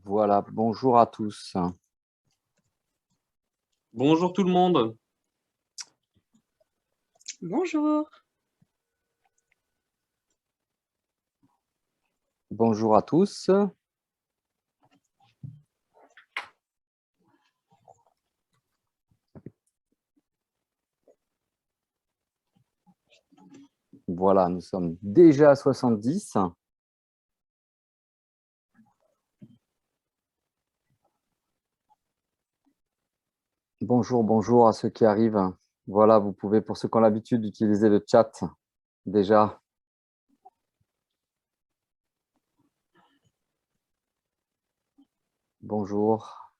Voilà, bonjour à tous. Bonjour tout le monde. Bonjour. Bonjour à tous. Voilà, nous sommes déjà à 70. Bonjour, bonjour à ceux qui arrivent. Voilà, vous pouvez, pour ceux qui ont l'habitude d'utiliser le chat, déjà. Bonjour.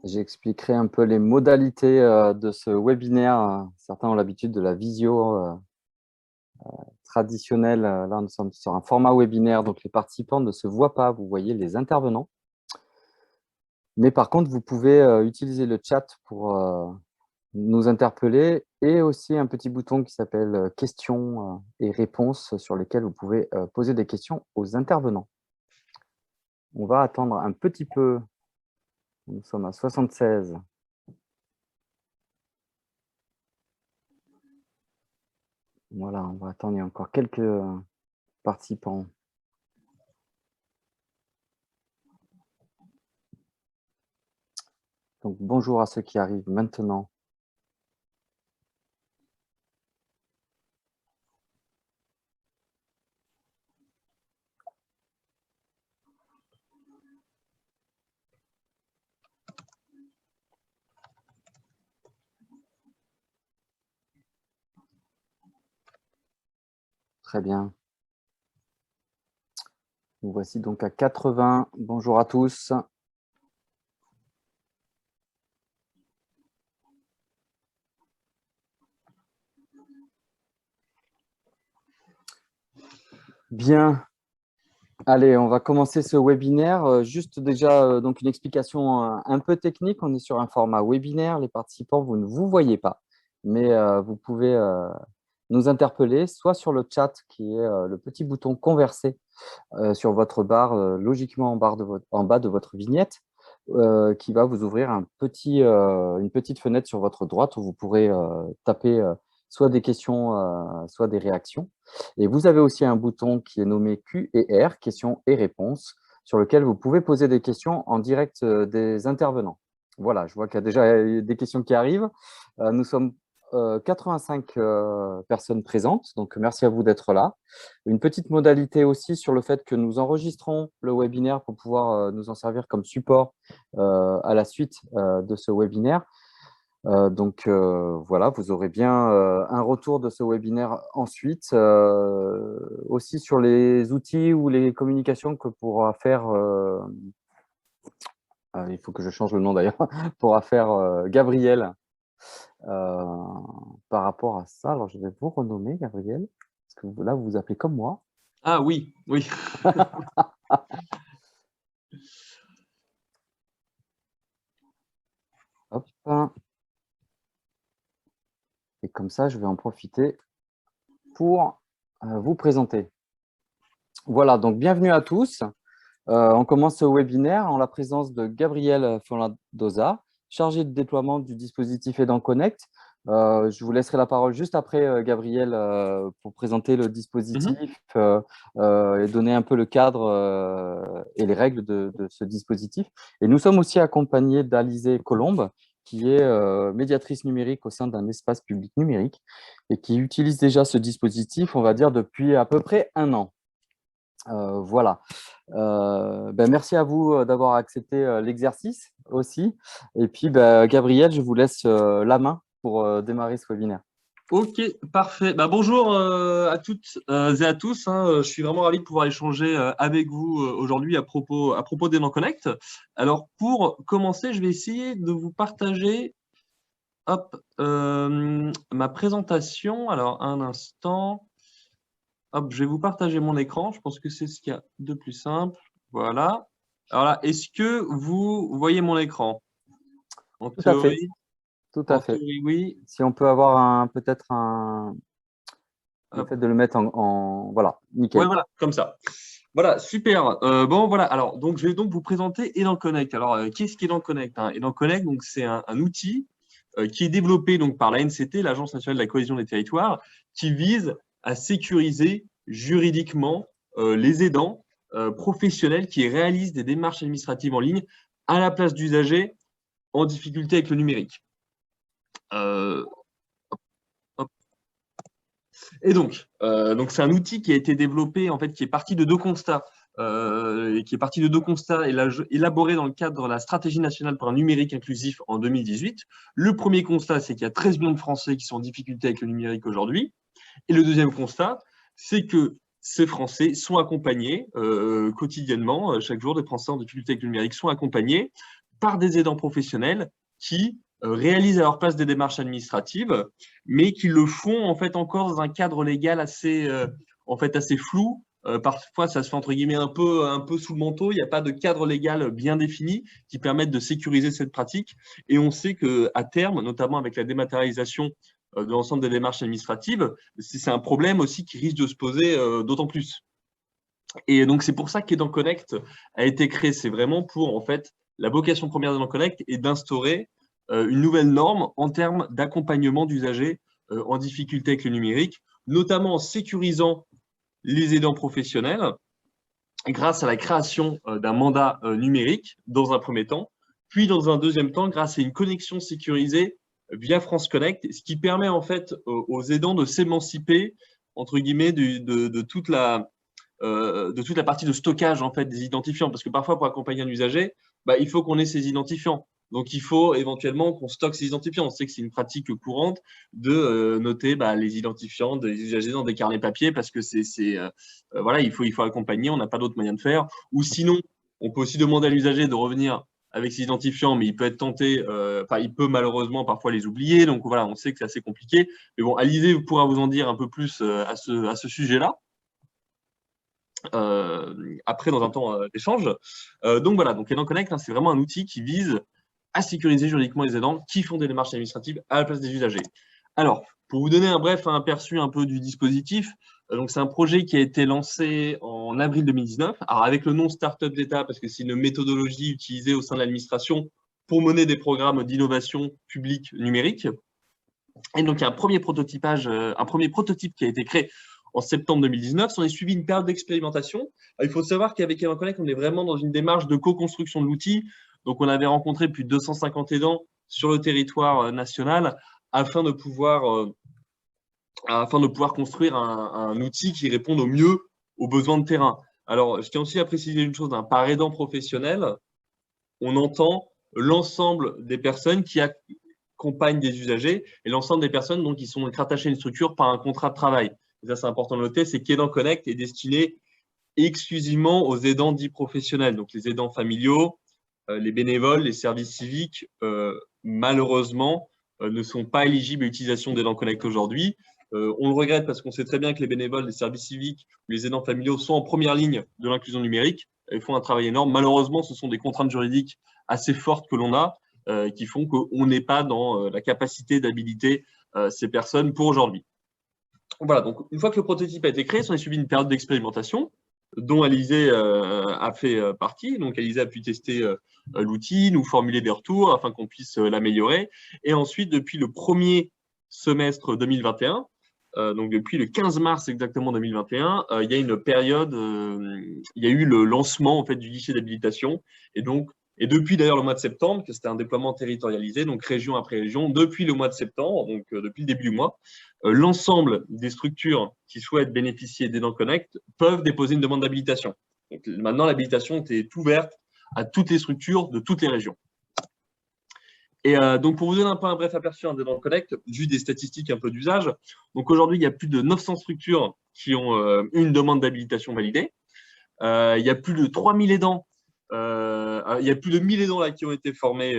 J'expliquerai un peu les modalités de ce webinaire. Certains ont l'habitude de la visio traditionnelle. Là, nous sommes sur un format webinaire, donc les participants ne se voient pas. Vous voyez les intervenants. Mais par contre, vous pouvez utiliser le chat pour nous interpeller et aussi un petit bouton qui s'appelle questions et réponses sur lesquels vous pouvez poser des questions aux intervenants. On va attendre un petit peu. Nous sommes à 76. Voilà, on va attendre. Il y a encore quelques participants. Donc, bonjour à ceux qui arrivent maintenant. Très bien. Nous voici donc à 80. Bonjour à tous. Bien. Allez, on va commencer ce webinaire. Juste déjà, donc une explication un peu technique. On est sur un format webinaire. Les participants, vous ne vous voyez pas, mais vous pouvez nous interpeller, soit sur le chat, qui est le petit bouton converser sur votre barre, logiquement en bas de votre vignette, qui va vous ouvrir une petite fenêtre sur votre droite où vous pourrez taper soit des questions, soit des réactions. Et vous avez aussi un bouton qui est nommé Q et R, questions et réponses, sur lequel vous pouvez poser des questions en direct des intervenants. Voilà, je vois qu'il y a déjà des questions qui arrivent. Nous sommes 85 personnes présentes, donc merci à vous d'être là. Une petite modalité aussi sur le fait que nous enregistrons le webinaire pour pouvoir nous en servir comme support à la suite de ce webinaire. Donc voilà, vous aurez bien un retour de ce webinaire ensuite, aussi sur les outils ou les communications que pourra faire, il faut que je change le nom d'ailleurs, pourra faire Gabriel par rapport à ça. Alors je vais vous renommer Gabriel, parce que là vous vous appelez comme moi. Ah oui, oui. Hop. Et comme ça, je vais en profiter pour vous présenter. Voilà, donc bienvenue à tous. On commence ce webinaire en la présence de Gabriel Fonladosa, chargé de déploiement du dispositif Aidant Connect. Je vous laisserai la parole juste après, Gabriel, pour présenter le dispositif et donner un peu le cadre et les règles de ce dispositif. Et nous sommes aussi accompagnés d'Alizée Colombe, qui est médiatrice numérique au sein d'un espace public numérique et qui utilise déjà ce dispositif, on va dire, depuis à peu près 1 an. Voilà. Merci à vous d'avoir accepté l'exercice aussi. Et puis, Gabriel, je vous laisse la main pour démarrer ce webinaire. Ok, parfait. Bonjour à toutes et à tous. Je suis vraiment ravi de pouvoir échanger avec vous aujourd'hui à propos d'Aidant Connect. Alors, pour commencer, je vais essayer de vous partager ma présentation. Alors, un instant. Hop, je vais vous partager mon écran. Je pense que c'est ce qu'il y a de plus simple. Voilà. Alors là, est-ce que vous voyez mon écran? En Tout à fait. théorie, tout à En fait. théorie, oui. Si on peut avoir peut-être le Hop. fait de le mettre voilà, Ouais, nickel. voilà, comme ça. Voilà, super. Bon, voilà. Alors, donc, je vais donc vous présenter Elan Connect. Alors, qu'est-ce qu'Elan Connect, hein? Elan Connect, donc, c'est un outil qui est développé donc, par l'ANCT, l'Agence nationale de la cohésion des territoires, qui vise à sécuriser juridiquement les aidants professionnels qui réalisent des démarches administratives en ligne à la place d'usagers en difficulté avec le numérique. Euh, Et donc c'est un outil qui a été développé, en fait, qui est parti de deux constats, élaborés dans le cadre de la stratégie nationale pour un numérique inclusif en 2018. Le premier constat, c'est qu'il y a 13 millions de Français qui sont en difficulté avec le numérique aujourd'hui. Et le deuxième constat, c'est que ces Français sont accompagnés quotidiennement, chaque jour, des Français en difficulté avec le numérique sont accompagnés par des aidants professionnels qui réalisent à leur place des démarches administratives, mais qui le font en fait encore dans un cadre légal assez flou. Parfois, ça se fait entre guillemets un peu sous le manteau. Il n'y a pas de cadre légal bien défini qui permette de sécuriser cette pratique. Et on sait qu'à terme, notamment avec la dématérialisation de l'ensemble des démarches administratives, c'est un problème aussi qui risque de se poser d'autant plus. Et donc, c'est pour ça qu'Aidant Connect a été créé. C'est vraiment pour, en fait, la vocation première d'Aidant Connect est d'instaurer une nouvelle norme en termes d'accompagnement d'usagers en difficulté avec le numérique, notamment en sécurisant les aidants professionnels grâce à la création d'un mandat numérique dans un premier temps, puis dans un deuxième temps, grâce à une connexion sécurisée via France Connect, ce qui permet en fait aux aidants de s'émanciper, entre guillemets, de toute la partie de stockage en fait des identifiants, parce que parfois pour accompagner un usager, il faut qu'on ait ces identifiants. Donc il faut éventuellement qu'on stocke ces identifiants. On sait que c'est une pratique courante de noter les identifiants des usagers dans des carnets papier parce que voilà, il faut accompagner. On n'a pas d'autre moyen de faire. Ou sinon, on peut aussi demander à l'usager de revenir avec ses identifiants, mais il peut être tenté, il peut malheureusement parfois les oublier. Donc voilà, on sait que c'est assez compliqué. Mais bon, Alizé pourra vous en dire un peu plus à ce sujet-là après dans un temps d'échange. Donc voilà, donc Aidant Connect, c'est vraiment un outil qui vise à sécuriser juridiquement les aidants qui font des démarches administratives à la place des usagers. Alors, pour vous donner un bref aperçu un peu du dispositif, donc c'est un projet qui a été lancé en avril 2019, alors avec le nom Startup d'État parce que c'est une méthodologie utilisée au sein de l'administration pour mener des programmes d'innovation publique numérique. Et donc il y a un premier prototype qui a été créé en septembre 2019. On est suivi une période d'expérimentation. Il faut savoir qu'avec Aidant Connect, on est vraiment dans une démarche de co-construction de l'outil. Donc, on avait rencontré plus de 250 aidants sur le territoire national afin de pouvoir construire un outil qui réponde au mieux aux besoins de terrain. Alors, je tiens aussi à préciser une chose, par aidant professionnel, on entend l'ensemble des personnes qui accompagnent des usagers et l'ensemble des personnes qui sont rattachées à une structure par un contrat de travail. Et ça, c'est important de noter, c'est qu'Aidant Connect est destiné exclusivement aux aidants dits professionnels, donc les aidants familiaux, les bénévoles, les services civiques, malheureusement, ne sont pas éligibles à l'utilisation d'Aidant Connect aujourd'hui. On le regrette parce qu'on sait très bien que les bénévoles, les services civiques, les aidants familiaux sont en première ligne de l'inclusion numérique et font un travail énorme. Malheureusement, ce sont des contraintes juridiques assez fortes que l'on a qui font qu'on n'est pas dans la capacité d'habiliter ces personnes pour aujourd'hui. Voilà, donc une fois que le prototype a été créé, on a suivi une période d'expérimentation dont Alizé a fait partie. Donc Alizé a pu tester l'outil, nous formuler des retours afin qu'on puisse l'améliorer. Et ensuite, depuis le premier semestre 2021, donc depuis le 15 mars exactement 2021, il y a une période, il y a eu le lancement en fait du guichet d'habilitation. Et depuis d'ailleurs le mois de septembre, que c'était un déploiement territorialisé, donc région après région, depuis le mois de septembre, donc depuis le début du mois, l'ensemble des structures qui souhaitent bénéficier d'Aidant Connect peuvent déposer une demande d'habilitation. Donc maintenant, l'habilitation est ouverte à toutes les structures de toutes les régions. Et donc, pour vous donner un bref aperçu d'Aidant Connect, juste des statistiques un peu d'usage. Donc aujourd'hui, il y a plus de 900 structures qui ont une demande d'habilitation validée. Il y a plus de 3000 aidants. Il y a plus de 1000 aidants là, qui ont été formés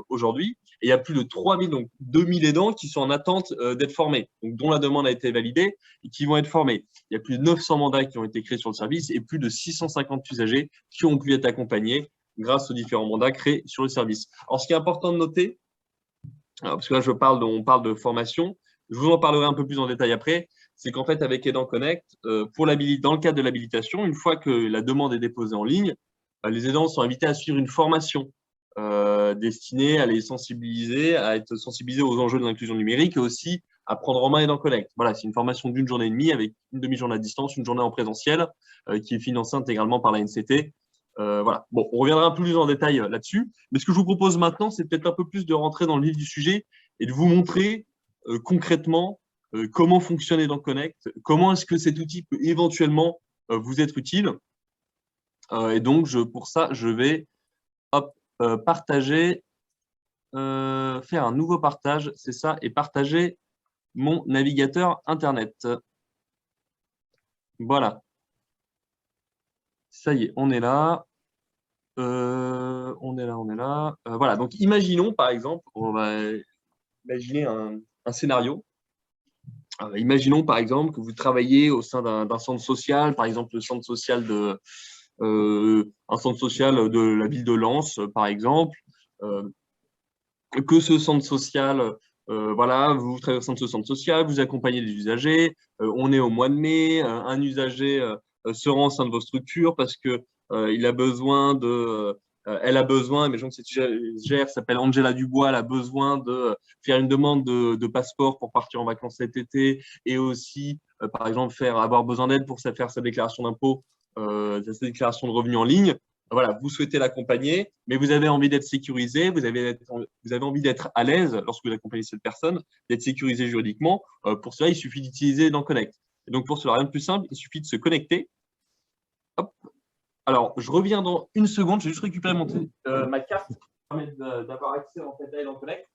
aujourd'hui. Et il y a plus de 3000, donc 2000 aidants qui sont en attente d'être formés, donc dont la demande a été validée et qui vont être formés. Il y a plus de 900 mandats qui ont été créés sur le service et plus de 650 usagers qui ont pu être accompagnés grâce aux différents mandats créés sur le service. Alors, ce qui est important de noter, Alors, parce que là, on parle de formation. Je vous en parlerai un peu plus en détail après. C'est qu'en fait, avec Aidant Connect, dans le cadre de l'habilitation, une fois que la demande est déposée en ligne, les aidants sont invités à suivre une formation destinée à les sensibiliser, à être sensibilisés aux enjeux de l'inclusion numérique et aussi à prendre en main Aidant Connect. Voilà, c'est une formation d'une journée et demie avec une demi-journée à distance, une journée en présentiel qui est financée intégralement par la NCT. Voilà. Bon, on reviendra un peu plus en détail là-dessus. Mais ce que je vous propose maintenant, c'est peut-être un peu plus de rentrer dans le vif du sujet et de vous montrer concrètement comment fonctionne Aidant Connect, comment est-ce que cet outil peut éventuellement vous être utile. Et donc, pour ça, je vais partager, faire un nouveau partage, c'est ça, et partager mon navigateur Internet. Voilà. Ça y est, on est là. On est là. Voilà, donc imaginons par exemple, on va imaginer un scénario. Imaginons par exemple que vous travaillez au sein d'un centre social, par exemple le centre social un centre social de la ville de Lens, par exemple, que ce centre social, voilà, vous travaillez au sein de ce centre social, vous accompagnez les usagers, on est au mois de mai, un usager se rend au sein de vos structures parce que il a besoin elle a besoin, mais que cette usagère s'appelle Angela Dubois, elle a besoin de faire une demande de passeport pour partir en vacances cet été et aussi, par exemple, avoir besoin d'aide pour faire sa déclaration d'impôt, sa déclaration de revenus en ligne. Voilà, vous souhaitez l'accompagner, mais vous avez envie d'être sécurisé, vous avez envie d'être à l'aise lorsque vous accompagnez cette personne, d'être sécurisé juridiquement. Pour cela, il suffit d'utiliser Aidant Connect. Et donc, pour cela, rien de plus simple, il suffit de se connecter. Hop. Alors, je reviens dans une seconde, je vais juste récupérer ma carte qui permet d'avoir accès en fait, à Aidant Connect.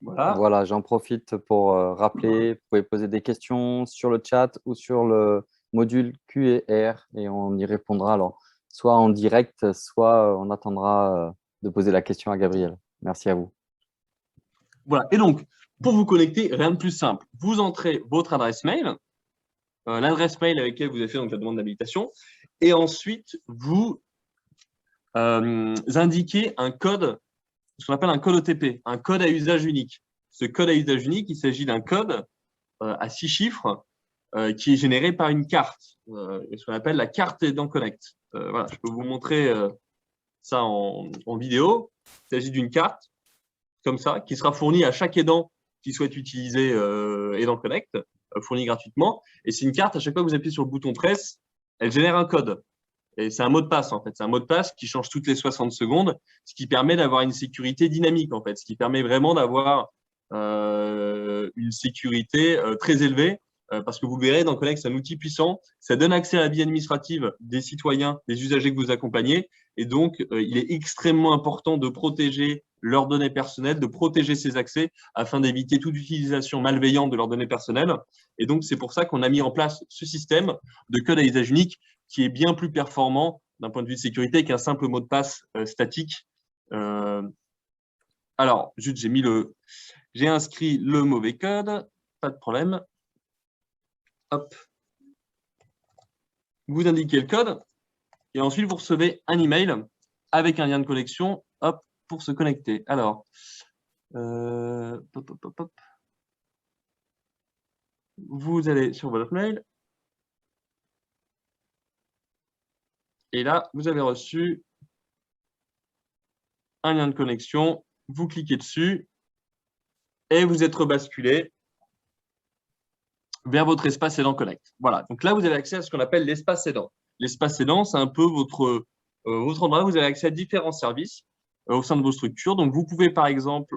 Voilà. Voilà, j'en profite pour rappeler, vous pouvez poser des questions sur le chat ou sur le module Q&R et on y répondra. Alors, soit en direct, soit on attendra de poser la question à Gabriel. Merci à vous. Voilà. Et donc, pour vous connecter, rien de plus simple. Vous entrez votre adresse mail, l'adresse mail avec laquelle vous avez fait donc, la demande d'habilitation, et ensuite, vous indiquez un code, ce qu'on appelle un code OTP, un code à usage unique. Ce code à usage unique, il s'agit d'un code à 6 chiffres qui est généré par une carte, ce qu'on appelle la carte Aidant Connect. Voilà, je peux vous montrer ça en vidéo. Il s'agit d'une carte comme ça qui sera fournie à chaque aidant qui souhaite utiliser Aidant Connect, fournie gratuitement. Et c'est une carte, à chaque fois que vous appuyez sur le bouton presse, elle génère un code. Et c'est un mot de passe, en fait. C'est un mot de passe qui change toutes les 60 secondes, ce qui permet d'avoir une sécurité dynamique, en fait. Ce qui permet vraiment d'avoir une sécurité très élevée, parce que vous verrez, Aidant Connect, c'est un outil puissant. Ça donne accès à la vie administrative des citoyens, des usagers que vous accompagnez. Et donc, il est extrêmement important de protéger leurs données personnelles, de protéger ces accès afin d'éviter toute utilisation malveillante de leurs données personnelles. Et donc, c'est pour ça qu'on a mis en place ce système de code à usage unique qui est bien plus performant d'un point de vue de sécurité qu'un simple mot de passe statique. Alors, juste, j'ai inscrit le mauvais code, pas de problème. Hop. Vous indiquez le code et ensuite vous recevez un email avec un lien de connexion, hop, pour se connecter. Alors, vous allez sur votre mail et là, vous avez reçu un lien de connexion. Vous cliquez dessus et vous êtes rebasculé vers votre espace Aidant Connect. Voilà, donc là, vous avez accès à ce qu'on appelle l'espace aidant. L'espace aidant, c'est un peu votre endroit où vous avez accès à différents services au sein de vos structures. Donc, vous pouvez, par exemple,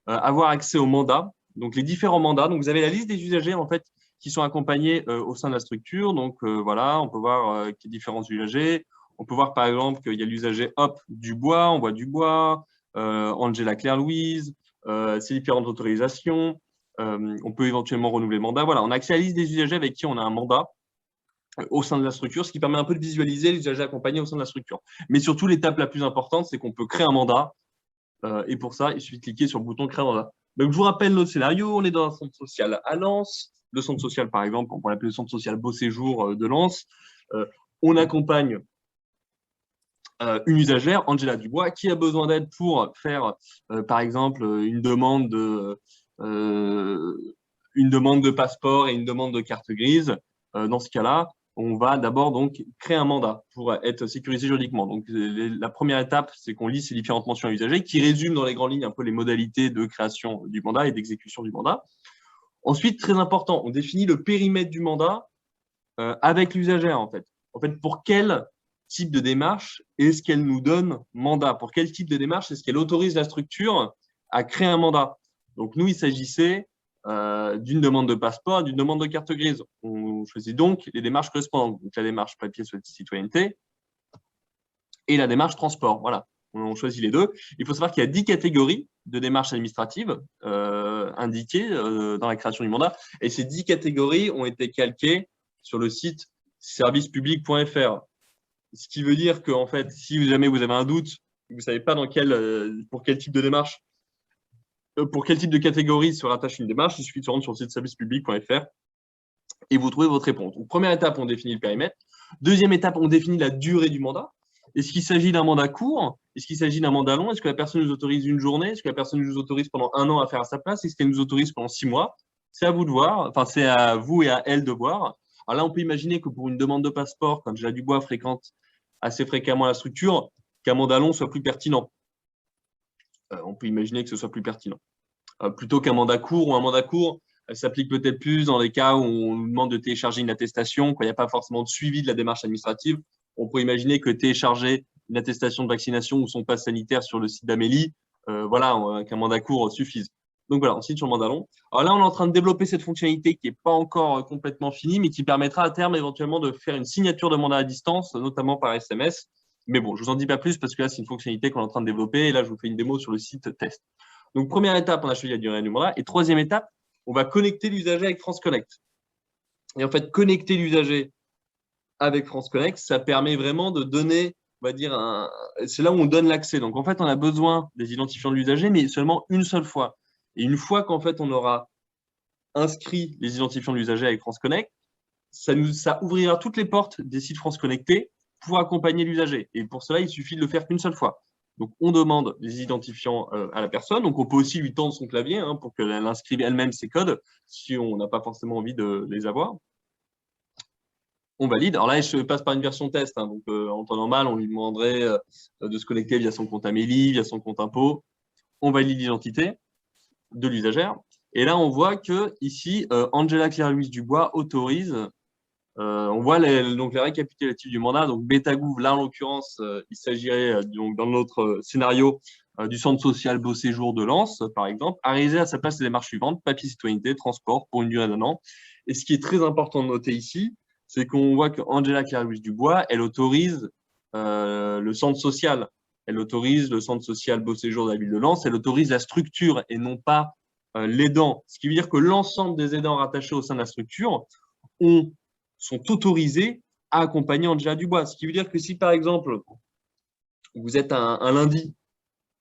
avoir accès aux mandats, donc les différents mandats. Donc, vous avez la liste des usagers, en fait, qui sont accompagnés au sein de la structure. Donc, voilà, on peut voir qu'il y a différents usagers. On peut voir, par exemple, qu'il y a l'usager Dubois, on voit Dubois, Angela Claire-Louise, ces différentes autorisations. On peut éventuellement renouveler le mandat. Voilà, on a accès à la liste des usagers avec qui on a un mandat au sein de la structure, ce qui permet un peu de visualiser les usagers accompagnés au sein de la structure. Mais surtout, l'étape la plus importante, c'est qu'on peut créer un mandat. Et pour ça, il suffit de cliquer sur le bouton créer un mandat. Donc, je vous rappelle notre scénario. On est dans un centre social à Lens. Le centre social, par exemple, on pourrait l'appeler le centre social Beau Séjour de Lens. On accompagne une usagère, Angela Dubois, qui a besoin d'aide pour faire, par exemple, une demande de passeport et une demande de carte grise. Dans ce cas-là, on va d'abord donc créer un mandat pour être sécurisé juridiquement. Donc, la première étape, c'est qu'on lit ces différentes mentions à usagers qui résument dans les grandes lignes un peu les modalités de création du mandat et d'exécution du mandat. Ensuite, très important, on définit le périmètre du mandat avec l'usagère, en fait. En fait, pour quel type de démarche est-ce qu'elle nous donne mandat? Pour quel type de démarche est-ce qu'elle autorise la structure à créer un mandat? Donc, nous, il s'agissait d'une demande de passeport, d'une demande de carte grise. On choisit donc les démarches correspondantes. Donc, la démarche papier citoyenneté et la démarche transport. Voilà, on choisit les deux. Il faut savoir qu'il y a 10 catégories de démarches administratives indiquées dans la création du mandat. Et ces 10 catégories ont été calquées sur le site servicepublic.fr. Ce qui veut dire que, en fait, si jamais vous avez un doute, vous ne savez pas pour quel type de démarche, pour quel type de catégorie se rattache une démarche, il suffit de se rendre sur le site servicepublic.fr et vous trouvez votre réponse. Donc, première étape, on définit le périmètre. Deuxième étape, on définit la durée du mandat. Est-ce qu'il s'agit d'un mandat court? Est-ce qu'il s'agit d'un mandat long? Est-ce que la personne nous autorise une journée? Est-ce que la personne nous autorise pendant 1 an à faire à sa place? Est-ce qu'elle nous autorise pendant 6 mois? C'est à vous de voir. Enfin, c'est à vous et à elle de voir. Alors là, on peut imaginer que pour une demande de passeport, quand Angela Dubois fréquente assez fréquemment la structure, qu'un mandat long soit plus pertinent. On peut imaginer que ce soit plus pertinent. Plutôt qu'un mandat court, ou un mandat court s'applique peut-être plus dans les cas où on nous demande de télécharger une attestation, quand il n'y a pas forcément de suivi de la démarche administrative. On peut imaginer que télécharger une attestation de vaccination ou son passe sanitaire sur le site d'Amélie, voilà, qu'un mandat court suffise. Donc voilà, ensuite sur le mandat long. Alors là, on est en train de développer cette fonctionnalité qui n'est pas encore complètement finie, mais qui permettra à terme éventuellement de faire une signature de mandat à distance, notamment par SMS. Mais bon, je ne vous en dis pas plus parce que là, c'est une fonctionnalité qu'on est en train de développer et là, je vous fais une démo sur le site test. Donc, première étape, on a choisi la durée du mandat. Et troisième étape, on va connecter l'usager avec France Connect. Et en fait, connecter l'usager avec France Connect, ça permet vraiment de donner, on va dire, c'est là où on donne l'accès. Donc, en fait, on a besoin des identifiants de l'usager, mais seulement une seule fois. Et une fois qu'en fait, on aura inscrit les identifiants de l'usager avec France Connect, ça ouvrira toutes les portes des sites France Connectés pour accompagner l'usager. Et pour cela, il suffit de le faire qu'une seule fois. Donc, on demande les identifiants à la personne. Donc, on peut aussi lui tendre son clavier pour qu'elle inscrive elle-même ses codes si on n'a pas forcément envie de les avoir. On valide. Alors là, je passe par une version test. Donc, en temps normal, on lui demanderait de se connecter via son compte Amélie, via son compte impôt. On valide l'identité de l'usagère. Et là, on voit que ici, Angela Claire-Louise Dubois autorise. On voit donc les récapitulatifs du mandat. Donc, Betagouv, là, en l'occurrence, il s'agirait, donc, dans notre scénario, du centre social Beau Séjour de Lens, par exemple, à réaliser à sa place les démarches suivantes: papier citoyenneté, transport, pour une durée d'1 an. Et ce qui est très important de noter ici, c'est qu'on voit que Angela Claire-Louise Dubois, elle autorise le centre social. Elle autorise le centre social Beau Séjour de la ville de Lens. Elle autorise la structure et non pas l'aidant. Ce qui veut dire que l'ensemble des aidants rattachés au sein de la structure sont autorisés à accompagner Angela Dubois. Ce qui veut dire que si, par exemple, vous êtes un lundi,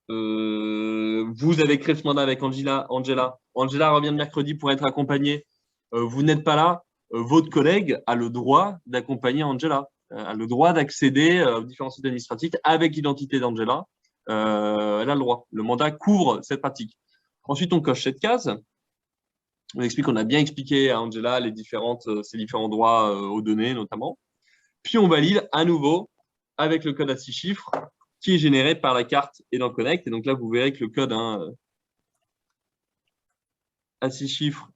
vous avez créé ce mandat avec Angela revient le mercredi pour être accompagnée, vous n'êtes pas là, votre collègue a le droit d'accompagner Angela, a le droit d'accéder aux différents sites administratifs avec l'identité d'Angela. Elle a le droit. Le mandat couvre cette pratique. Ensuite, on coche cette case. On explique qu'on a bien expliqué à Angela ses différents droits aux données, notamment. Puis, on valide à nouveau avec le code à 6 chiffres qui est généré par la carte et dans le Connect. Et donc là, vous verrez que le code à 6 chiffres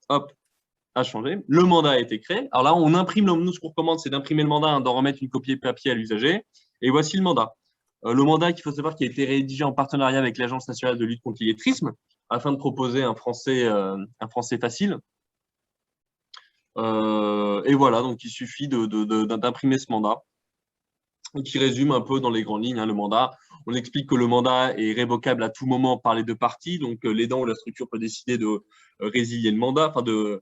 a changé. Le mandat a été créé. Alors là, on imprime, nous, ce qu'on recommande, c'est d'imprimer le mandat, d'en remettre une copie papier à l'usager. Et voici le mandat. Le mandat, qu'il faut savoir, qui a été rédigé en partenariat avec l'Agence nationale de lutte contre l'illettrisme, afin de proposer un français facile. Et voilà, donc il suffit d'imprimer ce mandat, qui résume un peu dans les grandes lignes le mandat. On explique que le mandat est révocable à tout moment par les deux parties, donc l'aidant ou la structure peut décider de résilier le mandat, que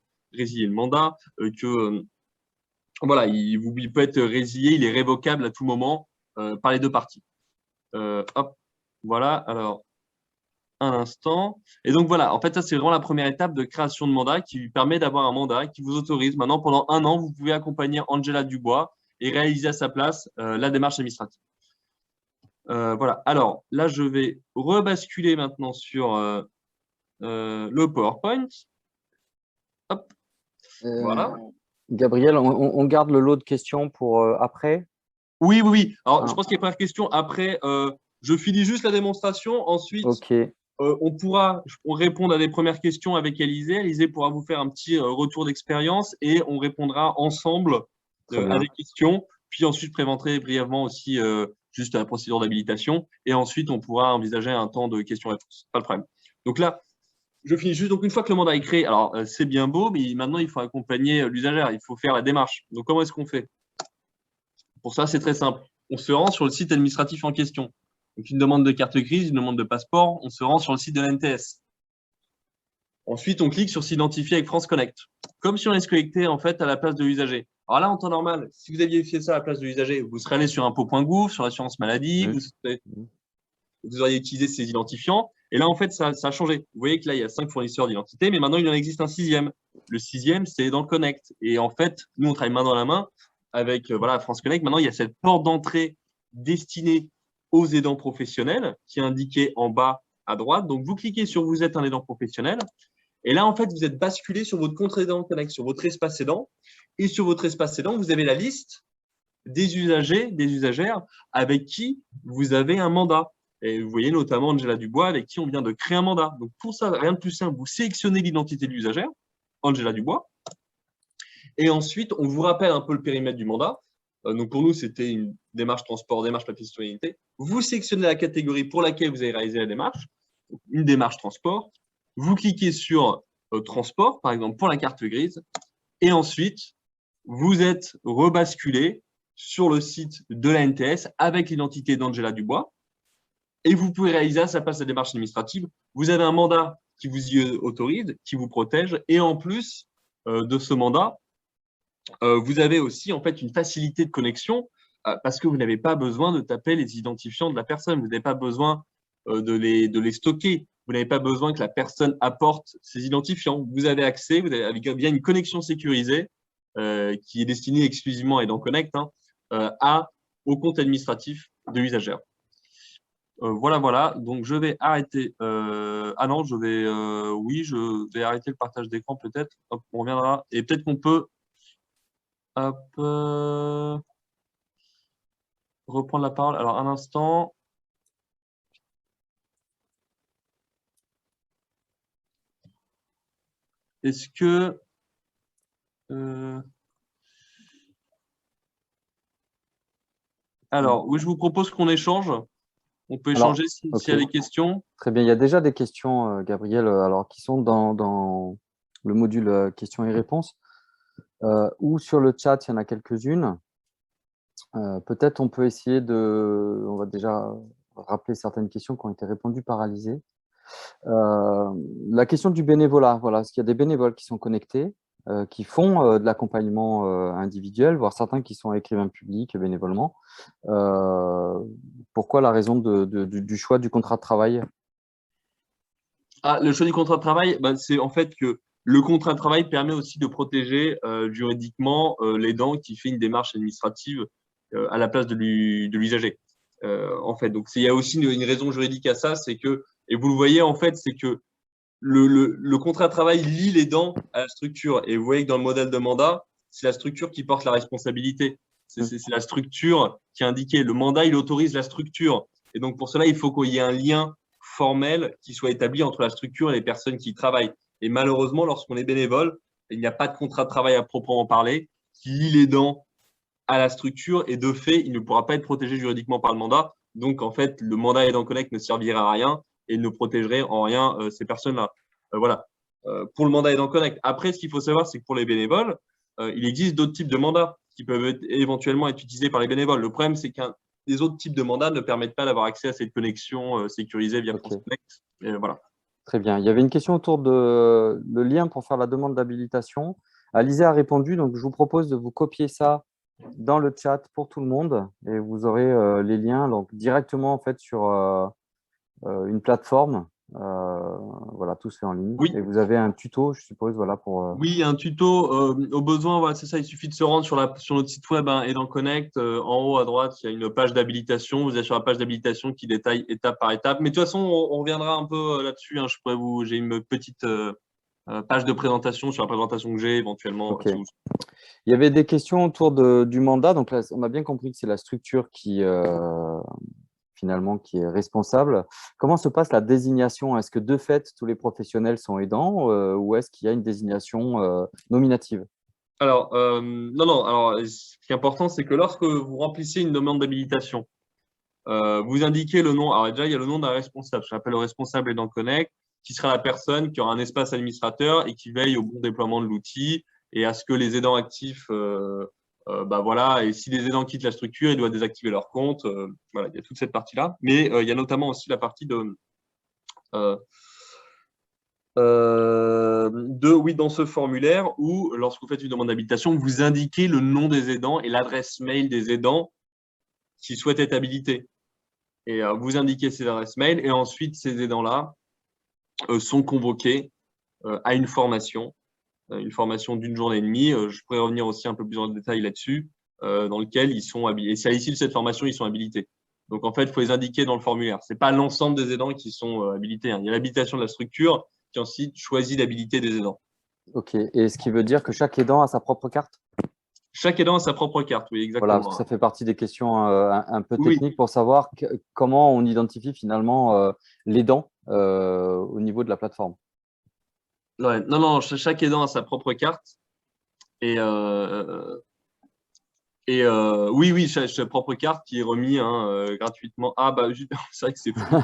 voilà, il peut être résilié, il est révocable à tout moment par les deux parties. Voilà, alors un instant. Et donc voilà, en fait, ça, c'est vraiment la première étape de création de mandat qui lui permet d'avoir un mandat qui vous autorise. Maintenant, pendant 1 an, vous pouvez accompagner Angela Dubois et réaliser à sa place la démarche administrative. Voilà. Alors, là, je vais rebasculer maintenant sur le PowerPoint. Hop, voilà. Gabriel, on garde le lot de questions pour après. Oui, oui, oui. Alors, je Hein. pense qu'il y a première question. Après, je finis juste la démonstration. Ensuite, Ok, on pourra répondre à des premières questions avec Alizé. Alizé pourra vous faire un petit retour d'expérience et on répondra ensemble très à des bien. questions. Puis ensuite, je présenterai brièvement aussi juste la procédure d'habilitation. Et ensuite, on pourra envisager un temps de questions-réponses. Pas de problème. Donc là, je finis juste. Donc, une fois que le mandat est créé, alors c'est bien beau, mais maintenant, il faut accompagner l'usagère. Il faut faire la démarche. Donc, comment est-ce qu'on fait? Pour ça, c'est très simple. On se rend sur le site administratif en question. Donc, une demande de carte grise, une demande de passeport, on se rend sur le site de l'NTS. Ensuite, on clique sur s'identifier avec France Connect. Comme si on allait se connecter en fait à la place de l'usager. Alors là, en temps normal, si vous aviez fait ça à la place de l'usager, vous serez allé sur impôt.gouv, sur l'assurance maladie, Oui. vous auriez utilisé ces identifiants. Et là, en fait, ça a changé. Vous voyez que là, il y a 5 fournisseurs d'identité, mais maintenant, il en existe un sixième. Le sixième, c'est dans le Connect. Et en fait, nous, on travaille main dans la main avec voilà, France Connect. Maintenant, il y a cette porte d'entrée destinée aux aidants professionnels qui est indiquée en bas à droite. Donc, vous cliquez sur Vous êtes un aidant professionnel. Et là, en fait, vous êtes basculé sur votre compte aidant Connect, sur votre espace aidant. Et sur votre espace aidant, vous avez la liste des usagers, des usagères avec qui vous avez un mandat. Et vous voyez notamment Angela Dubois avec qui on vient de créer un mandat. Donc pour ça, rien de plus simple, vous sélectionnez l'identité de l'usagère, Angela Dubois, et ensuite on vous rappelle un peu le périmètre du mandat. Donc pour nous, c'était une démarche transport, démarche papier citoyenneté. Vous sélectionnez la catégorie pour laquelle vous avez réalisé la démarche, une démarche transport. Vous cliquez sur transport, par exemple pour la carte grise, et ensuite vous êtes rebasculé sur le site de la NTS avec l'identité d'Angela Dubois et vous pouvez réaliser à sa place la démarche administrative. Vous avez un mandat qui vous y autorise, qui vous protège et en plus de ce mandat, vous avez aussi en fait une facilité de connexion parce que vous n'avez pas besoin de taper les identifiants de la personne, vous n'avez pas besoin de les stocker, vous n'avez pas besoin que la personne apporte ses identifiants. Vous avez accès, vous avez via une connexion sécurisée qui est destinée exclusivement à Aidant Connect au compte administratif de l'usagère. Voilà, voilà. Donc, je vais arrêter. Ah non, oui, je vais arrêter le partage d'écran peut-être. Hop, on reviendra. Et peut-être qu'on peut hop, reprendre la parole. Alors, un instant. Est-ce que… alors, oui, je vous propose qu'on échange. On peut Alors, échanger s'il y ok, a des questions. très bien. Il y a déjà des questions, Gabriel, alors qui sont dans le module questions et réponses ou sur le chat, il y en a quelques-unes. Peut-être on peut essayer on va déjà rappeler certaines questions qui ont été répondues par Alizé. La question du bénévolat, voilà, est-ce qu'il y a des bénévoles qui sont connectés, qui font de l'accompagnement individuel, voire certains qui sont écrivains publics bénévolement. Pourquoi la raison du choix du contrat de travail? Ah, le choix du contrat de travail, bah, c'est en fait que le contrat de travail permet aussi de protéger juridiquement l'aidant qui fait une démarche administrative à la place de l'usager. En fait, donc il y a aussi une raison juridique à ça, c'est que, et vous le voyez en fait, c'est que le contrat de travail lie l'aidant à la structure. Et vous voyez que dans le modèle de mandat, c'est la structure qui porte la responsabilité. C'est la structure qui est indiquée. Le mandat, il autorise la structure. Et donc, pour cela, il faut qu'il y ait un lien formel qui soit établi entre la structure et les personnes qui y travaillent. Et malheureusement, lorsqu'on est bénévole, il n'y a pas de contrat de travail à proprement parler qui lie l'aidant à la structure. Et de fait, il ne pourra pas être protégé juridiquement par le mandat. Donc, en fait, le mandat Aidant Connect ne servira à rien et ne protégerait en rien ces personnes-là. Voilà. Pour le mandat Aidant Connect. Après, ce qu'il faut savoir, c'est que pour les bénévoles, il existe d'autres types de mandats qui peuvent éventuellement être utilisés par les bénévoles. Le problème, c'est qu'un des autres types de mandats ne permettent pas d'avoir accès à cette connexion sécurisée via France Ok, Connect. Et voilà. très bien. Il y avait une question autour de le lien pour faire la demande d'habilitation. Alizé a répondu, donc je vous propose de vous copier ça dans le chat pour tout le monde et vous aurez les liens donc, directement en fait, sur une plateforme Voilà, tout se fait en ligne. Oui. Et vous avez un tuto, je suppose, voilà, pour… Oui, un tuto. Au besoin, voilà, c'est ça. Il suffit de se rendre sur notre site web, hein, Aidant Connect. En haut à droite, il y a une page d'habilitation. Vous êtes sur la page d'habilitation qui détaille étape par étape. Mais de toute façon, on reviendra un peu là-dessus, hein. J'ai une petite page de présentation sur la présentation que j'ai éventuellement. Ok. Il y avait des questions autour du mandat. Donc là, on a bien compris que c'est la structure qui, finalement, qui est responsable. Comment se passe la désignation? Est-ce que de fait, tous les professionnels sont aidants ou est-ce qu'il y a une désignation nominative? Alors, non, non. Alors, ce qui est important, c'est que lorsque vous remplissez une demande d'habilitation, vous indiquez le nom. Alors déjà, il y a le nom d'un responsable. Je l'appelle le responsable Aidant Connect, qui sera la personne qui aura un espace administrateur et qui veille au bon déploiement de l'outil et à ce que les aidants actifs, bah voilà, et si les aidants quittent la structure, ils doivent désactiver leur compte. Voilà, il y a toute cette partie-là. Mais il y a notamment aussi la partie euh, oui, dans ce formulaire où, lorsque vous faites une demande d'habilitation, vous indiquez le nom des aidants et l'adresse mail des aidants qui souhaitent être habilités. Et vous indiquez ces adresses mail et ensuite ces aidants-là sont convoqués à une formation d'une journée et demie. Je pourrais revenir aussi un peu plus en détail là-dessus, dans lequel ils sont habilités. Et c'est à l'issue de cette formation, ils sont habilités. Donc en fait, il faut les indiquer dans le formulaire. C'est pas l'ensemble des aidants qui sont habilités, hein. Il y a l'habilitation de la structure qui ensuite choisit l'habilité des aidants. Ok. Et ce qui veut dire que chaque aidant a sa propre carte? Chaque aidant a sa propre carte, oui, Voilà, parce que exactement. ça fait partie des questions un peu Oui, techniques pour savoir comment on identifie finalement l'aidant au niveau de la plateforme. ouais. Non, non, chaque aidant a sa propre carte. Et, oui, oui, sa propre carte qui est remise, hein, gratuitement. Ah, bah, c'est vrai que c'est fou.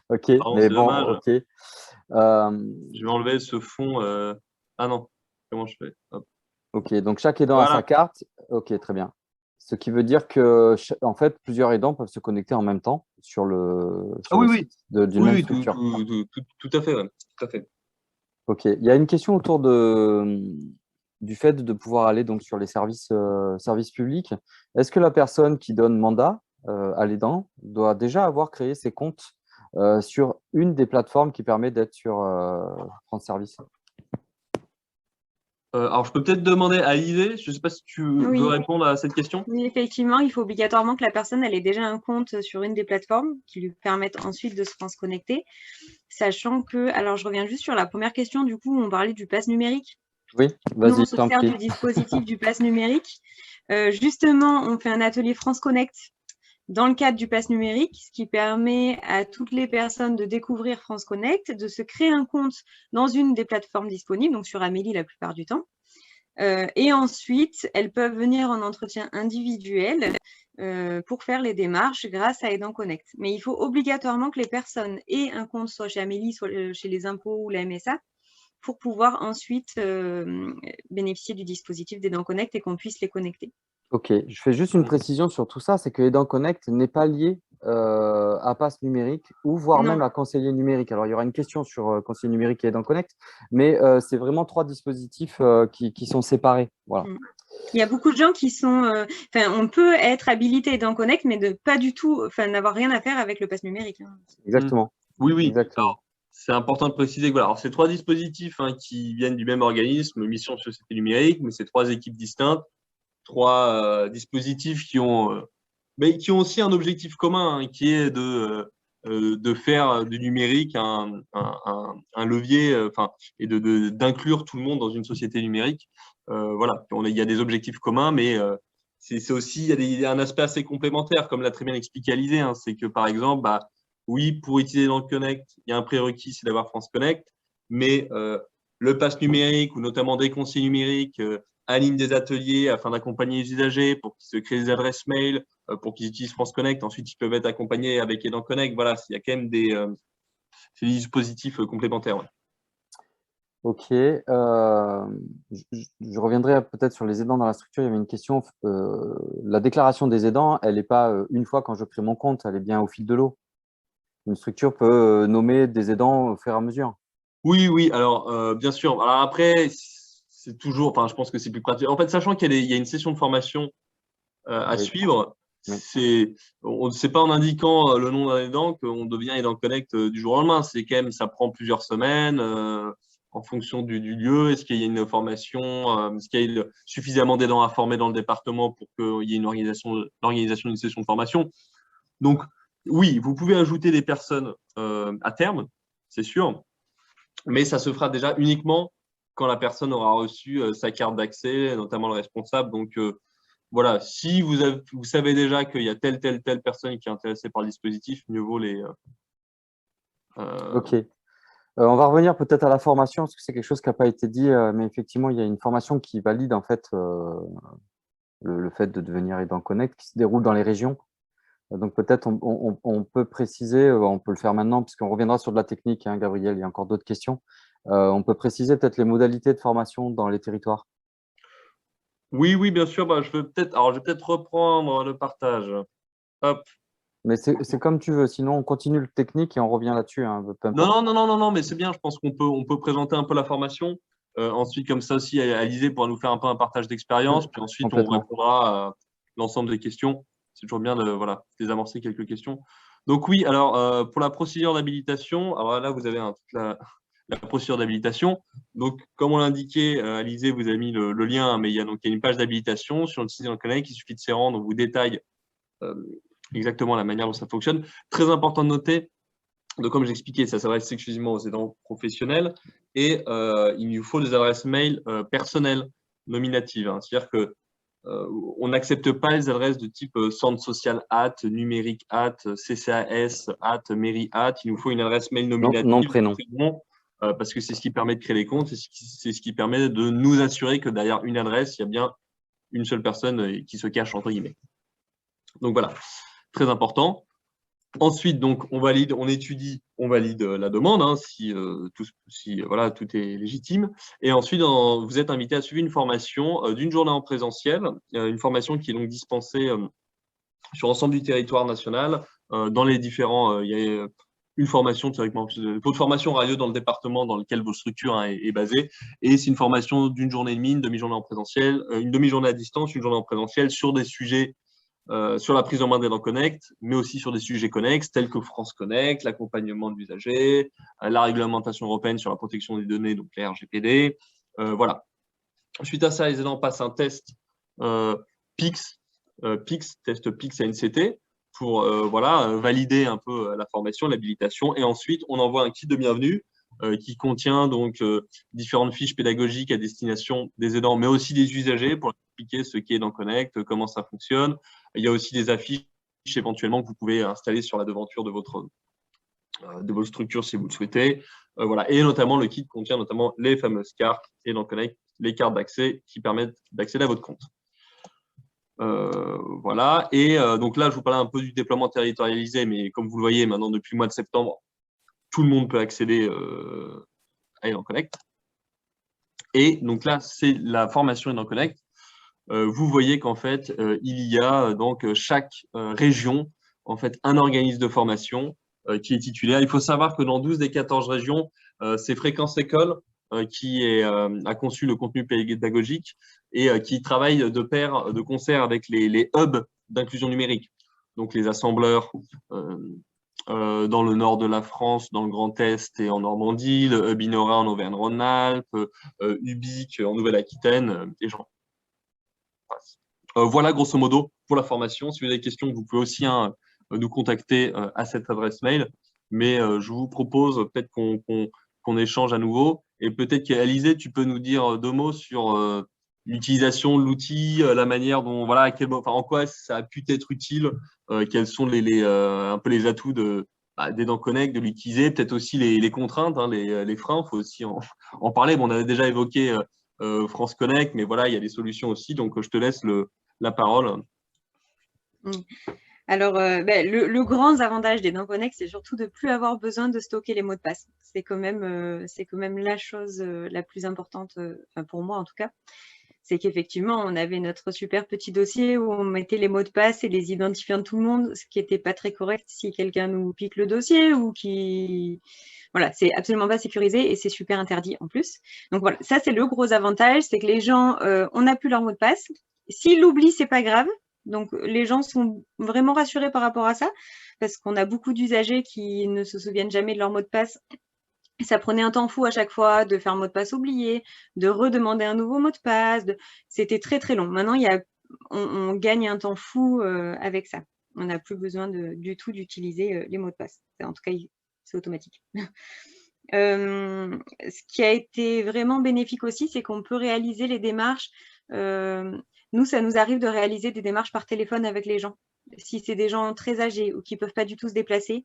Ok, Pardon, mais c'est bon, dommage. ok. Je vais enlever ce fond. Ah non, comment je fais? Hop. Ok, donc chaque aidant a sa Voilà. carte. Ok, très bien. Ce qui veut dire que, en fait, plusieurs aidants peuvent se connecter en même temps Ah sur oui, le oui. site d'une Oui, même oui, structure. tout à fait, ouais. Tout à fait. Ok, il y a une question autour du fait de pouvoir aller donc sur les services publics. Est-ce que la personne qui donne mandat à l'aidant doit déjà avoir créé ses comptes sur une des plateformes qui permet d'être sur France Service? Alors, je peux peut-être demander à Yves, je ne sais pas si tu veux Oui. répondre à cette question. Oui, effectivement, il faut obligatoirement que la personne ait déjà un compte sur une des plateformes qui lui permettent ensuite de se connecter, sachant que, alors je reviens juste sur la première question, du coup, on parlait du pass numérique. Oui, Nous, vas-y, on je se t'en sert prie. du dispositif du pass numérique. Justement, on fait un atelier France Connect dans le cadre du pass numérique, ce qui permet à toutes les personnes de découvrir France Connect, de se créer un compte dans une des plateformes disponibles, donc sur Amélie la plupart du temps. Et ensuite, elles peuvent venir en entretien individuel pour faire les démarches grâce à Aidant Connect. Mais il faut obligatoirement que les personnes aient un compte soit chez Amélie, soit chez les impôts ou la MSA pour pouvoir ensuite bénéficier du dispositif d'Aidant Connect et qu'on puisse les connecter. Ok, je fais juste une précision sur tout ça, c'est que Aidant Connect n'est pas lié à Pass numérique ou voire Non. même à conseiller numérique. Alors, il y aura une question sur conseiller numérique et Aidant Connect, mais c'est vraiment trois dispositifs qui sont séparés. Voilà. Il y a beaucoup de gens qui sont… on peut être habilité Aidant Connect, mais de pas du tout, n'avoir rien à faire avec le pass numérique. Hein. Exactement. Oui, oui. Exactement. Alors, c'est important de préciser que voilà, alors, c'est trois dispositifs, hein, qui viennent du même organisme, Mission Société Numérique, mais c'est trois équipes distinctes, trois dispositifs mais qui ont aussi un objectif commun, hein, qui est de faire du numérique un levier, et d'inclure tout le monde dans une société numérique. Voilà, il y a des objectifs communs, mais c'est aussi, il y a un aspect assez complémentaire, comme l'a très bien expliqué Alizé, hein, c'est que par exemple, bah, oui, pour utiliser dans le Connect, il y a un prérequis, c'est d'avoir France Connect, mais le pass numérique ou notamment des conseillers numériques alignent des ateliers afin d'accompagner les usagers pour qu'ils se créent des adresses mail, pour qu'ils utilisent France Connect. Ensuite, ils peuvent être accompagnés avec Aidant Connect. Voilà, il y a quand même des dispositifs complémentaires. Ouais. Ok. Je reviendrai peut-être sur les aidants dans la structure. Il y avait une question. La déclaration des aidants, elle n'est pas une fois quand je crée mon compte, elle est bien au fil de l'eau. Une structure peut nommer des aidants au fur et à mesure. Oui, oui. Alors, bien sûr. Alors après, c'est toujours. Enfin, je pense que c'est plus pratique. En fait, sachant qu'il y a une session de formation à Oui. suivre, c'est pas en indiquant le nom d'un aidant qu'on devient aidant connect du jour au lendemain. C'est quand même, ça prend plusieurs semaines en fonction du lieu. Est-ce qu'il y a une formation, est-ce qu'il y a suffisamment d'aidants à former dans le département pour qu'il y ait l'organisation d'une session de formation. Donc, oui, vous pouvez ajouter des personnes à terme, c'est sûr, mais ça se fera déjà uniquement quand la personne aura reçu sa carte d'accès, notamment le responsable. Donc, voilà, si vous savez déjà qu'il y a telle personne qui est intéressée par le dispositif, mieux vaut les… Ok. On va revenir peut-être à la formation, parce que c'est quelque chose qui n'a pas été dit, mais effectivement, il y a une formation qui valide en fait le fait de devenir aidant connect, qui se déroule dans les régions. Donc peut-être on peut préciser, on peut le faire maintenant, puisqu'on reviendra sur de la technique, hein, Gabriel, il y a encore d'autres questions. On peut préciser peut-être les modalités de formation dans les territoires. Oui, bien sûr. Bah, je vais peut-être reprendre le partage. Hop. Mais c'est comme tu veux, sinon on continue le technique et on revient là-dessus. Hein, peu importe. Non, mais c'est bien. Je pense qu'on peut présenter un peu la formation. Ensuite, comme ça aussi, Alizé pourra nous faire un peu un partage d'expérience. Puis ensuite, on répondra à l'ensemble des questions. C'est toujours bien de désamorcer quelques questions. Donc oui, alors pour la procédure d'habilitation, alors là, vous avez toute la procédure d'habilitation. Donc, comme on l'a indiqué, Alizé vous a mis le lien, mais il y a une page d'habilitation sur le site de Connect. Il suffit de s'y rendre, on vous détaille exactement la manière dont ça fonctionne. Très important de noter, donc comme j'expliquais, ça s'adresse exclusivement aux aidants professionnels et il nous faut des adresses mail personnelles nominatives. Hein. C'est-à-dire que on n'accepte pas les adresses de type centre social @ numérique @ CCAS @ mairie @ il nous faut une adresse mail nominative. Non, prénom. Parce que c'est ce qui permet de créer les comptes, c'est ce qui permet de nous assurer que derrière une adresse, il y a bien une seule personne qui se cache, entre guillemets. Donc voilà, très important. Ensuite, donc, on valide la demande, hein, si tout est légitime. Et ensuite, vous êtes invité à suivre une formation d'une journée en présentiel, une formation qui est donc dispensée sur l'ensemble du territoire national, dans les différents… il y a une formation, théoriquement, le taux de formation aura lieu dans le département dans lequel votre structure est basée. Et c'est une formation d'une journée et demie, une demi-journée en présentiel, une demi-journée à distance, une journée en présentiel sur des sujets sur la prise en main d'Aidant Connect, mais aussi sur des sujets connexes tels que France Connect, l'accompagnement de l'usager, la réglementation européenne sur la protection des données, donc les RGPD. Voilà. Suite à ça, les aidants passent un test PIX, test PIX ANCT, pour valider un peu la formation, l'habilitation. Et ensuite, on envoie un kit de bienvenue qui contient donc différentes fiches pédagogiques à destination des aidants, mais aussi des usagers pour expliquer ce qu'est Aidant Connect, comment ça fonctionne. Il y a aussi des affiches éventuellement que vous pouvez installer sur la devanture de votre structure si vous le souhaitez. Voilà. Et notamment, le kit contient notamment les fameuses cartes Aidant Connect, les cartes d'accès qui permettent d'accéder à votre compte. Voilà. Et donc là, je vous parlais un peu du déploiement territorialisé, mais comme vous le voyez maintenant, depuis le mois de septembre, tout le monde peut accéder à Aidant Connect. Et donc là, c'est la formation Aidant Connect. Vous voyez qu'en fait, il y a donc chaque région, en fait, un organisme de formation qui est titulaire. Il faut savoir que dans 12 des 14 régions, c'est Fréquence École qui a conçu le contenu pédagogique et qui travaille de concert avec les hubs d'inclusion numérique. Donc les assembleurs dans le nord de la France, dans le Grand Est et en Normandie, le hub Inora en Auvergne-Rhône-Alpes, Ubique en Nouvelle-Aquitaine, et j'en passe. Voilà grosso modo pour la formation. Si vous avez des questions, vous pouvez aussi nous contacter à cette adresse mail. Mais je vous propose peut-être qu'on échange à nouveau. Et peut-être qu'Alizé, tu peux nous dire 2 mots sur l'utilisation de l'outil, la manière dont, voilà, en quoi ça a pu être utile, quels sont un peu les atouts d'Aidant Connect, de l'utiliser, peut-être aussi les contraintes, hein, les freins, il faut aussi en parler. Bon, on avait déjà évoqué France Connect, mais voilà, il y a des solutions aussi. Donc, je te laisse la parole. Alors, le grand avantage d'Aidant Connect, c'est surtout de ne plus avoir besoin de stocker les mots de passe. C'est quand même la chose la plus importante, pour moi en tout cas. C'est qu'effectivement, on avait notre super petit dossier où on mettait les mots de passe et les identifiants de tout le monde, ce qui n'était pas très correct si quelqu'un nous pique le dossier ou qui… Voilà, c'est absolument pas sécurisé et c'est super interdit en plus. Donc voilà, ça c'est le gros avantage, c'est que les gens, on n'a plus leur mot de passe. S'ils l'oublient, c'est pas grave. Donc, les gens sont vraiment rassurés par rapport à ça, parce qu'on a beaucoup d'usagers qui ne se souviennent jamais de leur mot de passe. Et ça prenait un temps fou à chaque fois de faire un mot de passe oublié, de redemander un nouveau mot de passe. C'était très, très long. Maintenant, on gagne un temps fou avec ça. On n'a plus besoin du tout d'utiliser les mots de passe. En tout cas, c'est automatique. Ce qui a été vraiment bénéfique aussi, c'est qu'on peut réaliser les démarches. Nous, ça nous arrive de réaliser des démarches par téléphone avec les gens. Si c'est des gens très âgés ou qui ne peuvent pas du tout se déplacer,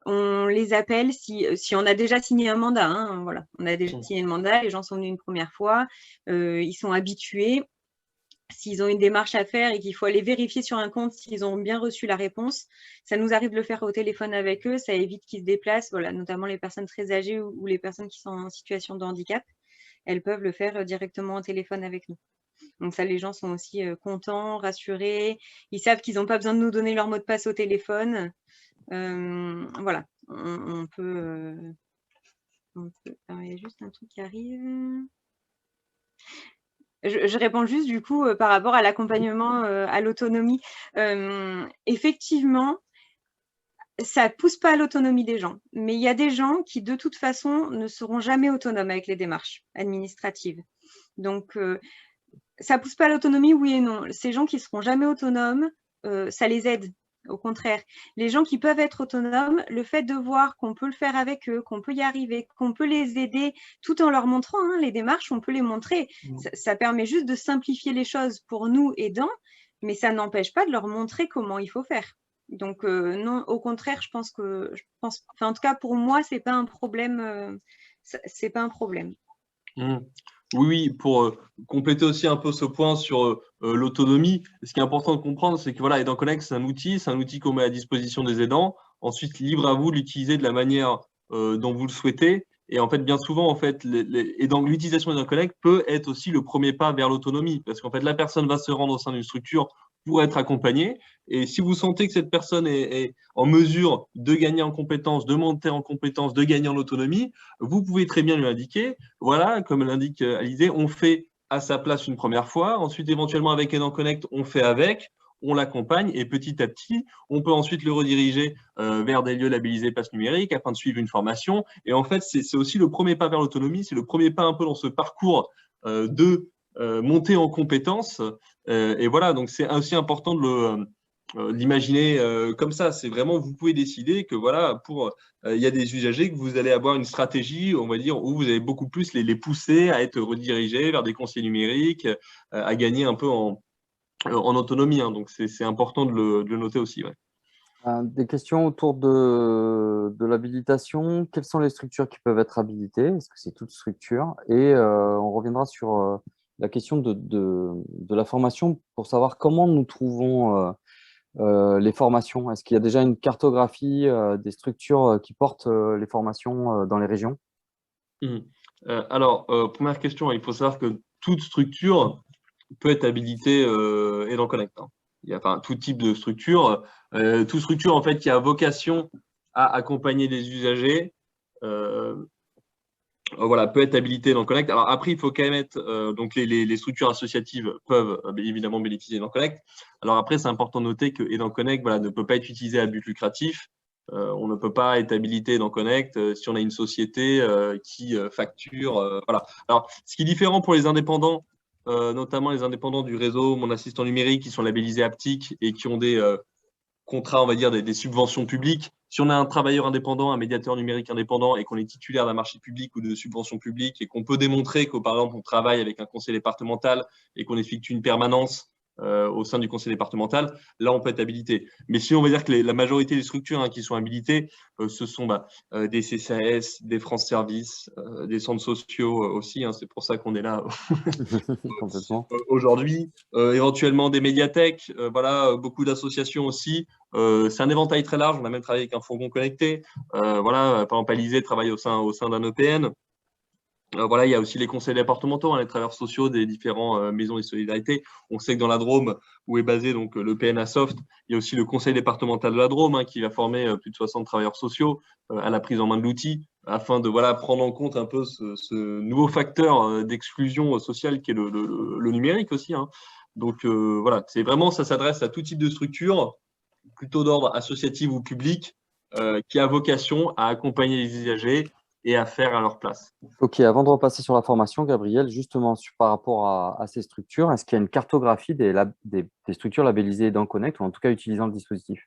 on les appelle si on a déjà signé un mandat. Hein, voilà. On a déjà signé un mandat, les gens sont venus une première fois, ils sont habitués. S'ils ont une démarche à faire et qu'il faut aller vérifier sur un compte s'ils ont bien reçu la réponse, ça nous arrive de le faire au téléphone avec eux, ça évite qu'ils se déplacent, voilà, notamment les personnes très âgées ou les personnes qui sont en situation de handicap, elles peuvent le faire directement au téléphone avec nous. Donc ça, les gens sont aussi contents, rassurés, ils savent qu'ils n'ont pas besoin de nous donner leur mot de passe au téléphone. Voilà, on peut... Alors, il y a juste un truc qui arrive... Je réponds juste du coup par rapport à l'accompagnement à l'autonomie. Effectivement, ça ne pousse pas à l'autonomie des gens, mais il y a des gens qui de toute façon ne seront jamais autonomes avec les démarches administratives. Donc, ça ne pousse pas à l'autonomie, oui et non. Ces gens qui ne seront jamais autonomes, ça les aide. Au contraire, les gens qui peuvent être autonomes, le fait de voir qu'on peut le faire avec eux, qu'on peut y arriver, qu'on peut les aider tout en leur montrant les démarches, on peut les montrer. Ça permet juste de simplifier les choses pour nous aidants, mais ça n'empêche pas de leur montrer comment il faut faire. Donc non, au contraire, je pense, en tout cas pour moi, c'est pas un problème. C'est pas un problème. Oui, pour compléter aussi un peu ce point sur l'autonomie, ce qui est important de comprendre, c'est que voilà, Aidant Connect, c'est un outil qu'on met à disposition des aidants. Ensuite, libre à vous de l'utiliser de la manière dont vous le souhaitez. Et en fait, bien souvent, en fait, l'utilisation d'Aidant Connect peut être aussi le premier pas vers l'autonomie, parce qu'en fait, la personne va se rendre au sein d'une structure pour être accompagnée. Et si vous sentez que cette personne est en mesure de gagner en compétences, de monter en compétences, de gagner en autonomie, vous pouvez très bien lui indiquer, voilà, comme l'indique Alizée, on fait à sa place une première fois, ensuite éventuellement avec Aidant Connect, on fait avec, on l'accompagne et petit à petit, on peut ensuite le rediriger vers des lieux labellisés passe numérique afin de suivre une formation. Et en fait, c'est aussi le premier pas vers l'autonomie, c'est le premier pas un peu dans ce parcours de monter en compétences. Et voilà, donc c'est aussi important de l'imaginer comme ça. C'est vraiment, vous pouvez décider que voilà, il y a des usagers que vous allez avoir une stratégie, on va dire, où vous allez beaucoup plus les pousser à être redirigés vers des conseillers numériques, à gagner un peu en autonomie. Hein. Donc c'est important de le noter aussi. Ouais. Des questions autour de l'habilitation. Quelles sont les structures qui peuvent être habilitées? Est-ce que c'est toute structure? Et on reviendra sur la question de la formation pour savoir comment nous trouvons les formations. Est-ce qu'il y a déjà une cartographie des structures qui portent les formations dans les régions? Alors, première question, il faut savoir que toute structure peut être habilitée Aidant Connect. Hein. Il y a tout type de structure. Toute structure en fait, qui a vocation à accompagner les usagers voilà, peut être habilité Aidant Connect. Alors après, il faut quand même être donc les structures associatives peuvent évidemment bénéficier d'Aidant Connect. Alors après, c'est important de noter que Aidant Connect voilà, ne peut pas être utilisé à but lucratif. On ne peut pas être habilité Aidant Connect si on a une société qui facture. Voilà. Alors, ce qui est différent pour les indépendants, notamment les indépendants du réseau Mon Assistant Numérique qui sont labellisés Aptic et qui ont des contrats, on va dire, des subventions publiques. Si on a un travailleur indépendant, un médiateur numérique indépendant et qu'on est titulaire d'un marché public ou de subventions publiques et qu'on peut démontrer que, par exemple, on travaille avec un conseil départemental et qu'on effectue une permanence au sein du conseil départemental, là, on peut être habilité. Mais sinon, on va dire que la majorité des structures qui sont habilitées, ce sont des CCAS, des France Services, des centres sociaux aussi. Hein, c'est pour ça qu'on est là aujourd'hui. Éventuellement des médiathèques, voilà, beaucoup d'associations aussi. C'est un éventail très large. On a même travaillé avec un fourgon connecté. Voilà, par exemple, Alizée travaille au sein d'un EPN. Voilà, il y a aussi les conseils départementaux, les travailleurs sociaux des différentes maisons de solidarité. On sait que dans la Drôme, où est basé donc le PNA Soft, il y a aussi le conseil départemental de la Drôme qui va former plus de 60 travailleurs sociaux à la prise en main de l'outil afin de voilà, prendre en compte un peu ce nouveau facteur d'exclusion sociale qui est le numérique aussi. Hein. Donc, voilà, c'est vraiment, ça s'adresse à tout type de structure, plutôt d'ordre associatif ou public, qui a vocation à accompagner les usagers et à faire à leur place. Ok, avant de repasser sur la formation, Gabriel, justement par rapport à ces structures, est-ce qu'il y a une cartographie des structures labellisées EdenConnect ou en tout cas utilisant le dispositif?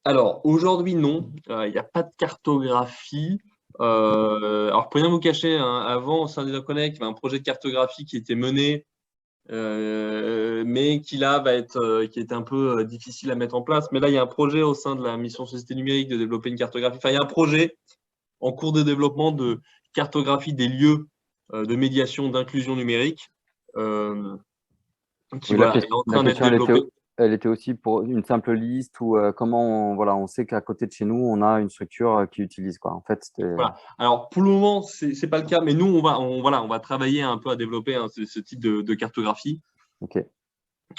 Alors, aujourd'hui, non, il n'y a pas de cartographie. Alors, pour rien vous cacher, hein, avant, au sein d'EdenConnect, il y avait un projet de cartographie qui était mené, mais qui là qui est un peu difficile à mettre en place. Mais là, il y a un projet au sein de la mission Société numérique de développer une cartographie. Enfin, il y a un projet en cours de développement de cartographie des lieux de médiation d'inclusion numérique qui Oui, voilà, est en la train d'être question, développé. elle était aussi pour une simple liste ou comment voilà, on sait qu'à côté de chez nous, on a une structure qui utilise, quoi. En fait, Voilà. Alors, pour le moment, c'est pas le cas, mais nous, on va travailler un peu à développer ce type de cartographie. ok.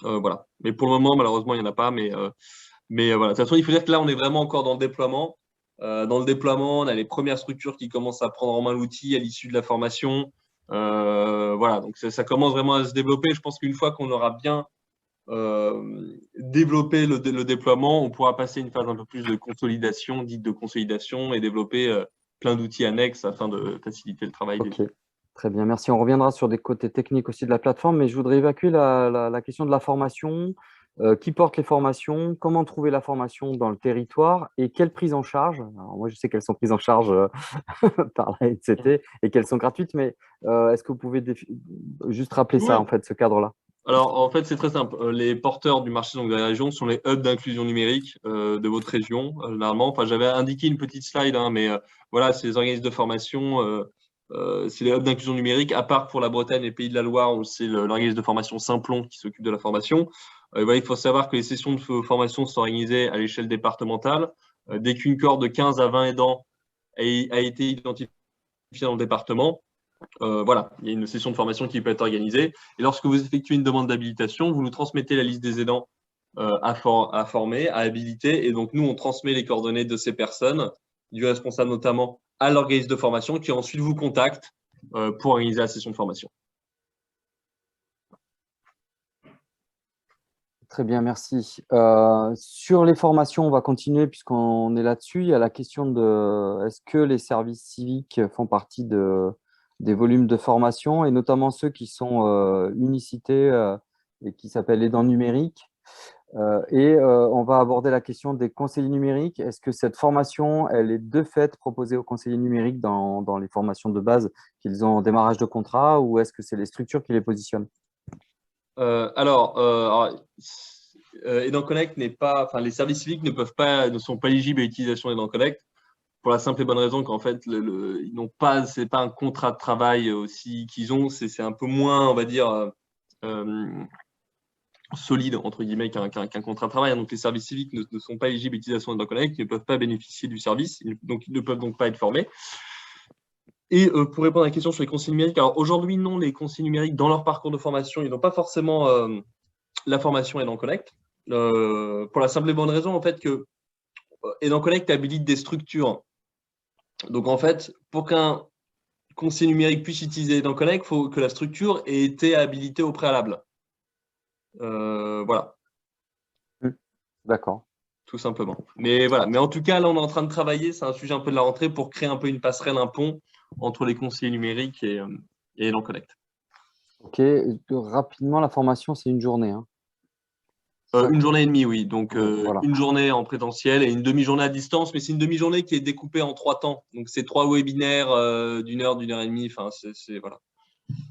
Voilà. Mais pour le moment, malheureusement, il n'y en a pas. Mais voilà. De toute façon, il faut dire que là, on est vraiment encore dans le déploiement. Dans le déploiement, on a les premières structures qui commencent à prendre en main l'outil à l'issue de la formation. Voilà. Donc, ça commence vraiment à se développer. Je pense qu'une fois qu'on aura bien développer le déploiement, on pourra passer une phase un peu plus de consolidation, dite de consolidation, et développer plein d'outils annexes afin de faciliter le travail. Ok, très bien, merci. On reviendra sur des côtés techniques aussi de la plateforme, mais je voudrais évacuer la question de la formation. Qui porte les formations? Comment trouver la formation dans le territoire? Et quelle prise en charge? Alors, moi, je sais qu'elles sont prises en charge par la NCT et qu'elles sont gratuites, mais est-ce que vous pouvez juste rappeler ça, Oui. en fait, ce cadre-là? Alors, en fait, c'est très simple. Les porteurs du marché donc, de la région sont les hubs d'inclusion numérique de votre région, généralement. Enfin, j'avais indiqué une petite slide, hein, mais voilà, c'est les organismes de formation, c'est les hubs d'inclusion numérique, à part pour la Bretagne et Pays de la Loire, où c'est l'organisme de formation Simplon qui s'occupe de la formation. Voilà, il faut savoir que les sessions de formation sont organisées à l'échelle départementale. Dès qu'une cohorte de 15 à 20 aidants a été identifiée dans le département, voilà, il y a une session de formation qui peut être organisée. Et lorsque vous effectuez une demande d'habilitation, vous nous transmettez la liste des aidants à former, à habiliter. Et donc, nous, on transmet les coordonnées de ces personnes, du responsable notamment, à l'organisme de formation qui ensuite vous contacte pour organiser la session de formation. Très bien, merci. Sur les formations, on va continuer puisqu'on est là-dessus. Il y a la question de est-ce que les services civiques font partie des volumes de formation et notamment ceux qui sont unicités et qui s'appellent aidants numériques. On va aborder la question des conseillers numériques. Est-ce que cette formation, elle est de fait proposée aux conseillers numériques dans les formations de base qu'ils ont en démarrage de contrat ou est-ce que c'est les structures qui les positionnent? EdenConnect n'est pas, enfin, les services civiques ne sont pas éligibles à l'utilisation d'EdenConnect pour la simple et bonne raison qu'en fait, ils n'ont pas, c'est pas un contrat de travail aussi qu'ils ont, c'est un peu moins, on va dire, solide entre guillemets qu'un contrat de travail. Donc, les services civiques ne sont pas éligibles à l'utilisation d'EdenConnect, ils ne peuvent pas bénéficier du service, donc ils ne peuvent donc pas être formés. Et pour répondre à la question sur les conseillers numériques, alors aujourd'hui, non, les conseillers numériques, dans leur parcours de formation, ils n'ont pas forcément la formation EdenConnect, pour la simple et bonne raison, en fait, que EdenConnect habilite des structures. Donc, en fait, pour qu'un conseiller numérique puisse utiliser EdenConnect, il faut que la structure ait été habilitée au préalable. Voilà. D'accord. Tout simplement. Mais voilà. Mais en tout cas, là, on est en train de travailler, c'est un sujet un peu de la rentrée, pour créer un peu une passerelle, un pont entre les conseillers numériques et EdenConnect. Ok, rapidement, la formation, c'est une journée. Hein. Une journée et demie, oui. Donc, voilà. une journée en présentiel et une demi-journée à distance, mais c'est une demi-journée qui est découpée en 3 temps. Donc, c'est 3 webinaires d'une heure et demie. Enfin, voilà.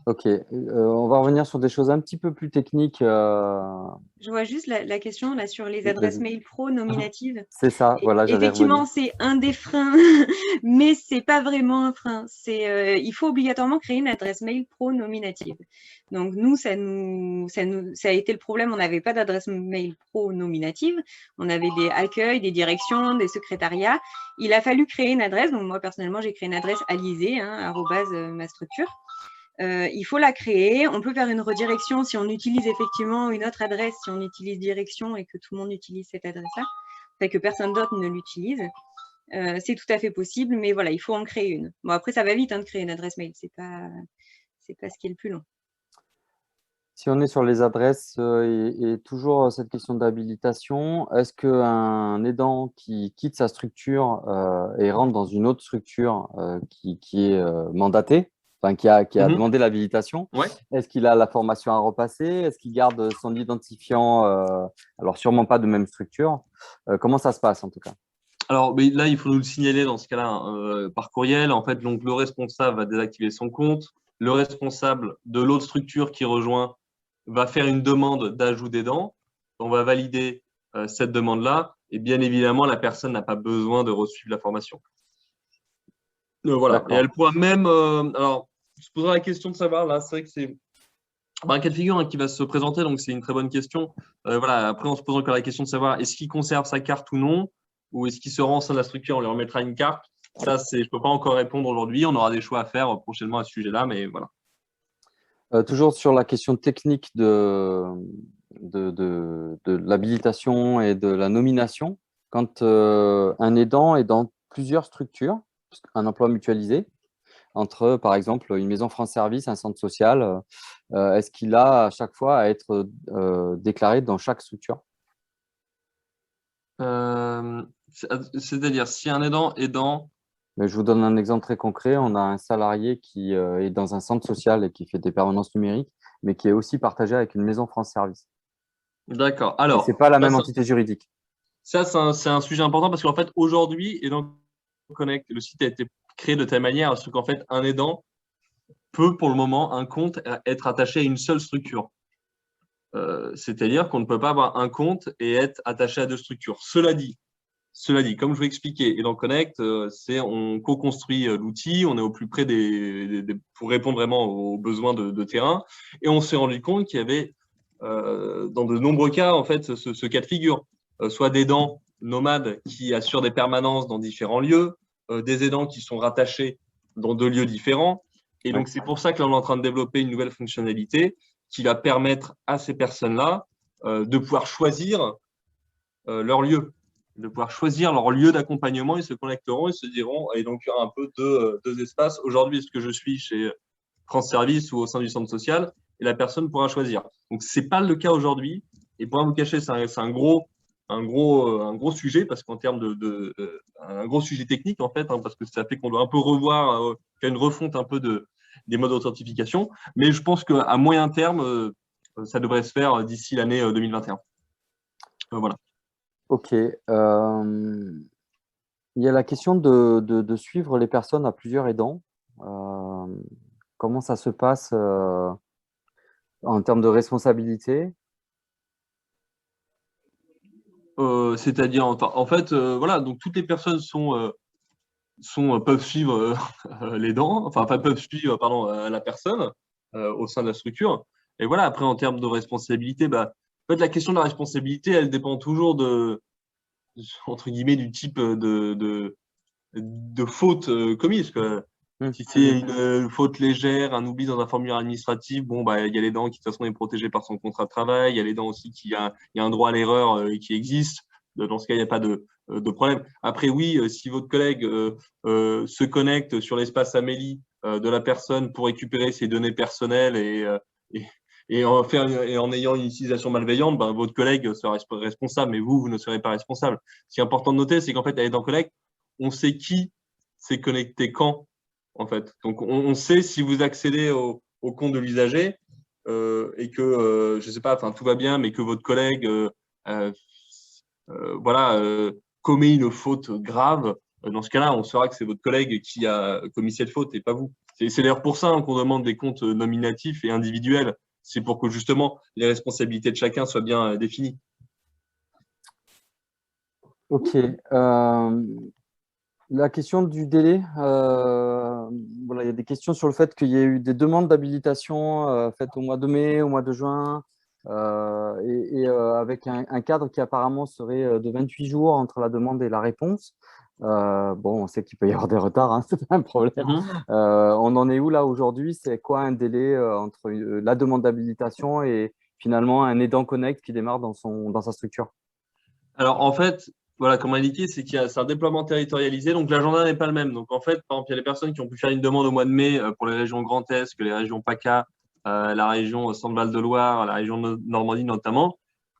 Ok, on va revenir sur des choses un petit peu plus techniques. Je vois juste la question là sur les adresses mail pro nominatives. C'est ça, voilà, j'allais Effectivement, revenir. c'est un des freins, mais c'est pas vraiment un frein. Il faut obligatoirement créer une adresse mail pro nominative. Donc nous, ça a été le problème. On n'avait pas d'adresse mail pro nominative. On avait des accueils, des directions, des secrétariats. Il a fallu créer une adresse. Donc moi personnellement, j'ai créé une adresse @alizé, ma structure. Il faut la créer. On peut faire une redirection si on utilise effectivement une autre adresse, si on utilise direction et que tout le monde utilise cette adresse-là, enfin que personne d'autre ne l'utilise. C'est tout à fait possible, mais voilà, il faut en créer une. Bon, après, ça va vite de créer une adresse mail. C'est pas ce qui est le plus long. Si on est sur les adresses et toujours cette question d'habilitation, est-ce qu'un aidant qui quitte sa structure et rentre dans une autre structure qui est mandatée, enfin qui a Mhm. demandé l'habilitation, Ouais. est-ce qu'il a la formation à repasser? Est-ce qu'il garde son identifiant, alors sûrement pas de même structure? Comment ça se passe en tout cas? Alors, mais là, il faut nous le signaler dans ce cas-là par courriel. En fait, donc, le responsable va désactiver son compte. Le responsable de l'autre structure qui rejoint va faire une demande d'ajout d'aidant. On va valider cette demande-là. Et bien évidemment, la personne n'a pas besoin de resuivre la formation. Voilà. Et D'accord. elle pourra même. Alors, je se posera la question de savoir, là, c'est vrai que c'est un cas de figure qui va se présenter, donc c'est une très bonne question. Voilà. Après, on se pose encore la question de savoir est-ce qu'il conserve sa carte ou non, ou est-ce qu'il se rend au sein de la structure, on lui remettra une carte. Ça, je ne peux pas encore répondre aujourd'hui. On aura des choix à faire prochainement à ce sujet-là, mais voilà. Toujours sur la question technique de l'habilitation et de la nomination, quand un aidant est dans plusieurs structures, un emploi mutualisé, entre par exemple une maison France Service, un centre social, est-ce qu'il a à chaque fois à être déclaré dans chaque structure? C'est-à-dire, si un aidant est dans. Mais je vous donne un exemple très concret. On a un salarié qui est dans un centre social et qui fait des permanences numériques, mais qui est aussi partagé avec une maison France Service. D'accord. Et ce Alors, n'est pas la même entité juridique. ça, c'est un sujet important parce qu'en fait, aujourd'hui, Aidant Connect, le site a été créé de telle manière à ce qu'en fait, un aidant peut, pour le moment, un compte être attaché à une seule structure. C'est-à-dire qu'on ne peut pas avoir un compte et être attaché à deux structures. Cela dit, comme je vous l'ai expliqué, Aidant Connect, on co-construit l'outil, on est au plus près pour répondre vraiment aux besoins de terrain, et on s'est rendu compte qu'il y avait, dans de nombreux cas, en fait, ce cas de figure, soit d'aidants nomades qui assurent des permanences dans différents lieux, des aidants qui sont rattachés dans deux lieux différents. Et Oui. donc, c'est pour ça que là, on est en train de développer une nouvelle fonctionnalité qui va permettre à ces personnes-là de pouvoir choisir leur lieu, de pouvoir choisir leur lieu d'accompagnement. Ils se connecteront, ils se diront, et donc il y aura un peu deux espaces. Aujourd'hui, est-ce que je suis chez France Service ou au sein du centre social? Et la personne pourra choisir. Donc, ce n'est pas le cas aujourd'hui. Et pour rien vous cacher, c'est un gros sujet, parce qu'en termes un gros sujet technique, en fait, parce que ça fait qu'on doit un peu revoir, faire une refonte un peu des modes d'authentification. Mais je pense qu'à moyen terme, ça devrait se faire d'ici l'année 2021. Voilà. Ok. Il y a la question de suivre les personnes à plusieurs aidants. Comment ça se passe en termes de responsabilité? C'est-à-dire, en fait, voilà, donc toutes les personnes peuvent suivre les dents, enfin peuvent suivre pardon, la personne au sein de la structure. Et voilà, après, en termes de responsabilité, bah, en fait, la question de la responsabilité, elle dépend toujours entre guillemets, du type de faute commise, quoi. Si c'est une faute légère, un oubli dans un formulaire administratif, bon, bah, il y a les dents qui, de toute façon, est protégé par son contrat de travail. Il y a les dents aussi il y a un droit à l'erreur qui existe. Dans ce cas, il n'y a pas de problème. Après, oui, si votre collègue se connecte sur l'espace Amélie de la personne pour récupérer ses données personnelles et en ayant une utilisation malveillante, ben, votre collègue sera responsable, mais vous ne serez pas responsable. Ce qui est important de noter, c'est qu'en fait, avec Aidant Connect, on sait qui s'est connecté quand, en fait. Donc, on sait si vous accédez au compte de l'usager et que, je ne sais pas, enfin, tout va bien, mais que votre collègue euh, voilà, commet une faute grave. Dans ce cas-là, on saura que c'est votre collègue qui a commis cette faute et pas vous. C'est d'ailleurs pour ça qu'on demande des comptes nominatifs et individuels. C'est pour que justement les responsabilités de chacun soient bien définies. Ok. La question du délai, voilà, il y a des questions sur le fait qu'il y ait eu des demandes d'habilitation faites au mois de mai, au mois de juin, avec un cadre qui apparemment serait de 28 jours entre la demande et la réponse. Bon, on sait qu'il peut y avoir des retards, hein, c'est pas un problème. On en est où là aujourd'hui? C'est quoi un délai entre la demande d'habilitation et finalement un aidant connect qui démarre dans sa structure? Alors, en fait, voilà, comme indiqué, c'est un déploiement territorialisé, donc l'agenda n'est pas le même. Donc, en fait, par exemple, il y a les personnes qui ont pu faire une demande au mois de mai pour les régions Grand Est, que les régions PACA, la région Centre-Val de Loire, la région de Normandie notamment,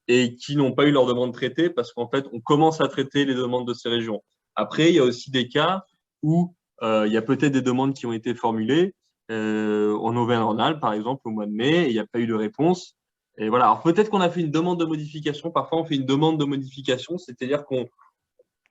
et qui n'ont pas eu leur demande traitée parce qu'en fait, on commence à traiter les demandes de ces régions. Après, il y a aussi des cas où il y a peut-être des demandes qui ont été formulées en Auvergne-Rhône-Alpes, par exemple, au mois de mai, et il n'y a pas eu de réponse. Et voilà. Alors peut-être qu'on a fait une demande de modification. Parfois, on fait une demande de modification, c'est-à-dire qu'on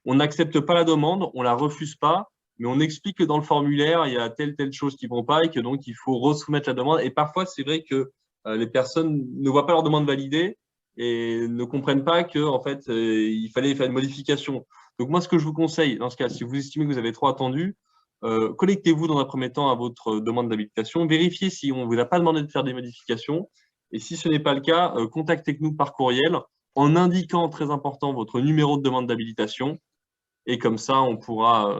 n'accepte pas la demande, on la refuse pas, mais on explique que dans le formulaire, il y a telle chose qui ne vont pas et que donc il faut resoumettre la demande. Et parfois, c'est vrai que les personnes ne voient pas leur demande validée et ne comprennent pas que en fait, il fallait faire une modification. Donc moi, ce que je vous conseille, dans ce cas, si vous estimez que vous avez trop attendu, connectez-vous dans un premier temps à votre demande d'habilitation, vérifiez si on ne vous a pas demandé de faire des modifications. Et si ce n'est pas le cas, contactez-nous par courriel en indiquant, très important, votre numéro de demande d'habilitation. Et comme ça, on pourra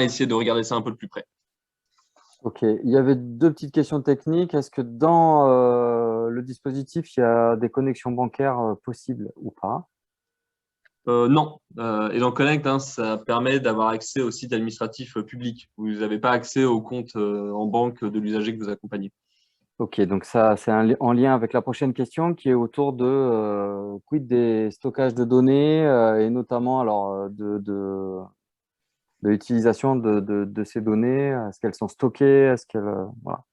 essayer de regarder ça un peu de plus près. Ok, il y avait deux petites questions techniques. Est-ce que dans le dispositif, il y a des connexions bancaires possibles ou pas? Non. Et dans Connect, hein, ça permet d'avoir accès au site administratif public. Vous n'avez pas accès au compte en banque de l'usager que vous accompagnez. Ok, donc ça, c'est en lien avec la prochaine question qui est autour de quid des stockages de données et notamment alors, de l'utilisation de ces données. Est-ce qu'elles sont stockées? Est-ce qu'elles, voilà.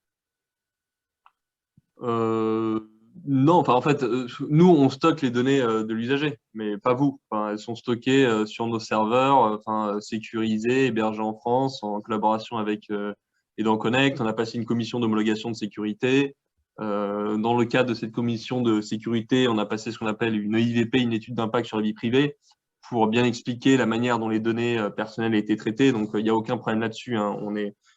Non, enfin, en fait, nous, on stocke les données de l'usager, mais pas vous. Enfin, elles sont stockées sur nos serveurs, sécurisés, hébergés en France, en collaboration avec Edan Connect. On a passé une commission d'homologation de sécurité. Dans le cadre de cette commission de sécurité, on a passé ce qu'on appelle une EIVP, une étude d'impact sur la vie privée, pour bien expliquer la manière dont les données personnelles ont été traitées. Donc, il n'y a aucun problème là-dessus, hein.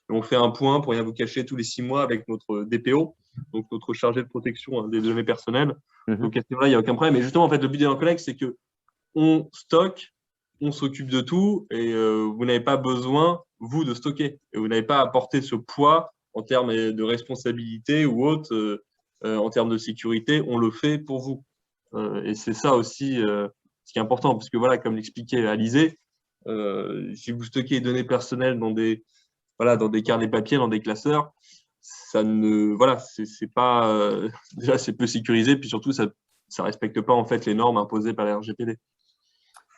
On fait un point, pour rien vous cacher, tous les 6 mois avec notre DPO, donc notre chargé de protection des données personnelles. Donc, à ce niveau-là, il n'y a aucun problème. Et justement, en fait, le but d'Edan Connect, c'est qu'on stocke, on s'occupe de tout et vous n'avez pas besoin, vous, de stocker. Et vous n'avez pas à porter ce poids en termes de responsabilité ou autre, en termes de sécurité. On le fait pour vous. Et c'est ça aussi ce qui est important, parce que voilà, comme l'expliquait Alizé, si vous stockez les données personnelles dans des carnets papier, dans des classeurs, ça ne, voilà, c'est pas, déjà c'est peu sécurisé, puis surtout ça respecte pas en fait les normes imposées par la RGPD.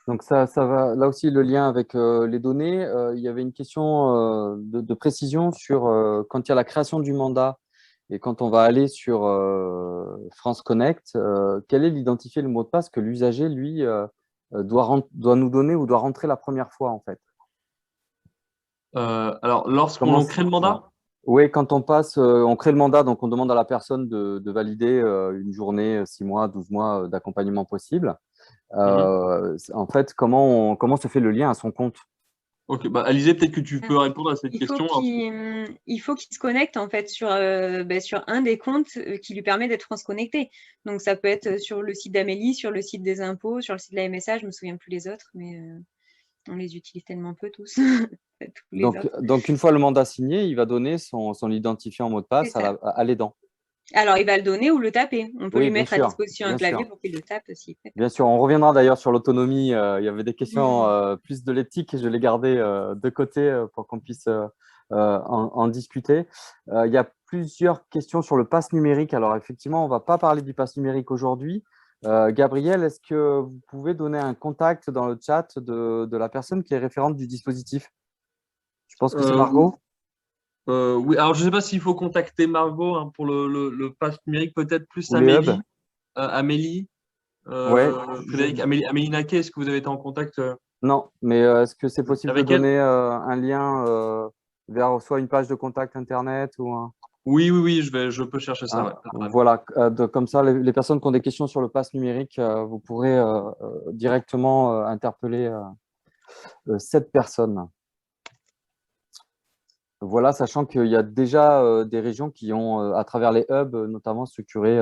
Donc ça va là aussi le lien avec les données. Il y avait une question de précision sur quand il y a la création du mandat et quand on va aller sur France Connect, quel est l'identifié, le mot de passe que l'usager, lui, doit nous donner ou doit rentrer la première fois en fait? Alors, lorsqu'on en crée le mandat, oui, quand on passe, on crée le mandat, donc on demande à la personne de valider une journée, 6 mois, 12 mois d'accompagnement possible. En fait, comment se fait le lien à son compte? Ok, bah, Alizé, peut-être que tu peux répondre à cette question. Il faut qu'il se connecte en fait sur un des comptes qui lui permet d'être France Connecté. Donc ça peut être sur le site d'Amélie, sur le site des impôts, sur le site de la MSA, je me souviens plus les autres, mais on les utilise tellement peu tous. Donc, une fois le mandat signé, il va donner son identifiant mot de passe à l'aidant. Alors, il va le donner ou le taper. On peut Oui, lui bien mettre à sûr, disposition un bien clavier sûr. pour qu'il le tape aussi. Bien sûr, on reviendra d'ailleurs sur l'autonomie. Il y avait des questions plus de l'éthique. Je l'ai gardé de côté pour qu'on puisse en discuter. Il y a plusieurs questions sur le pass numérique. Alors, effectivement, on ne va pas parler du pass numérique aujourd'hui. Gabriel, est-ce que vous pouvez donner un contact dans le chat de la personne qui est référente du dispositif? Je pense que c'est Margot. Oui, alors je ne sais pas s'il faut contacter Margot hein, pour le pass numérique, peut-être plus Ou les hubs. Amélie. Ouais, Frédéric, Amélie Naquet, est-ce que vous avez été en contact Non, mais est-ce que c'est possible de avec elle? donner un lien vers soit une page de contact internet ou un… Oui, je peux chercher ça. Ouais, voilà, comme ça, les personnes qui ont des questions sur le pass numérique, vous pourrez directement interpeller cette personne. Voilà, sachant qu'il y a déjà des régions qui ont, à travers les hubs, notamment structuré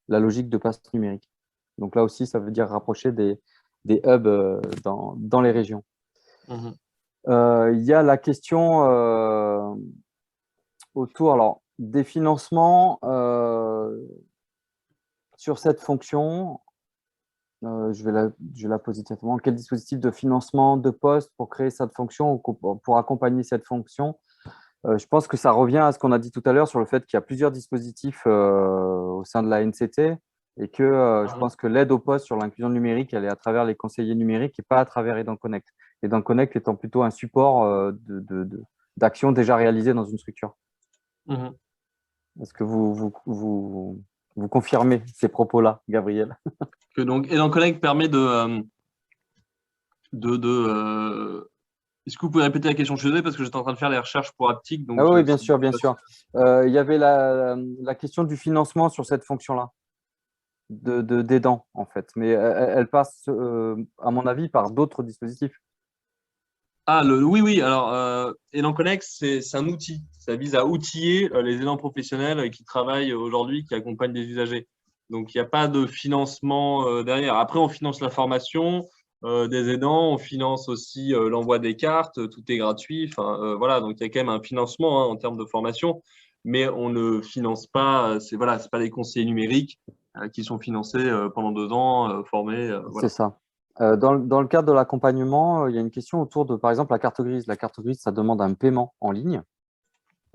la logique de pass numérique. Donc là aussi, ça veut dire rapprocher des hubs dans les régions. Il y a la question autour des financements sur cette fonction. Je vais la poser directement. Quel dispositif de financement de poste pour créer cette fonction ou pour accompagner cette fonction? Je pense que ça revient à ce qu'on a dit tout à l'heure sur le fait qu'il y a plusieurs dispositifs au sein de la NCT et que je pense que l'aide au poste sur l'inclusion numérique, elle est à travers les conseillers numériques et pas à travers Aidant Connect. Aidant Connect étant plutôt un support d'actions déjà réalisées dans une structure. Mhm. Est-ce que vous confirmez ces propos-là, Gabriel? Que donc Aidant Connect permet Est-ce que vous pouvez répéter la question? Je suis désolé parce que j'étais en train de faire les recherches pour Aptic. Donc Ah oui, bien sûr, bien sûr. Il y avait la question du financement sur cette fonction-là, d'aidant, en fait. Mais elle passe, à mon avis, par d'autres dispositifs. Oui, oui. Alors, Aidant Connect, c'est un outil. Ça vise à outiller les aidants professionnels qui travaillent aujourd'hui, qui accompagnent des usagers. Donc, il n'y a pas de financement derrière. Après, on finance la formation des aidants, on finance aussi l'envoi des cartes, tout est gratuit. Enfin, voilà, donc il y a quand même un financement en termes de formation, mais on ne finance pas. C'est pas les conseillers numériques qui sont financés pendant 2 ans, formés. C'est Voilà. ça. Dans le cadre de l'accompagnement, il y a une question autour de, par exemple, la carte grise. La carte grise, ça demande un paiement en ligne.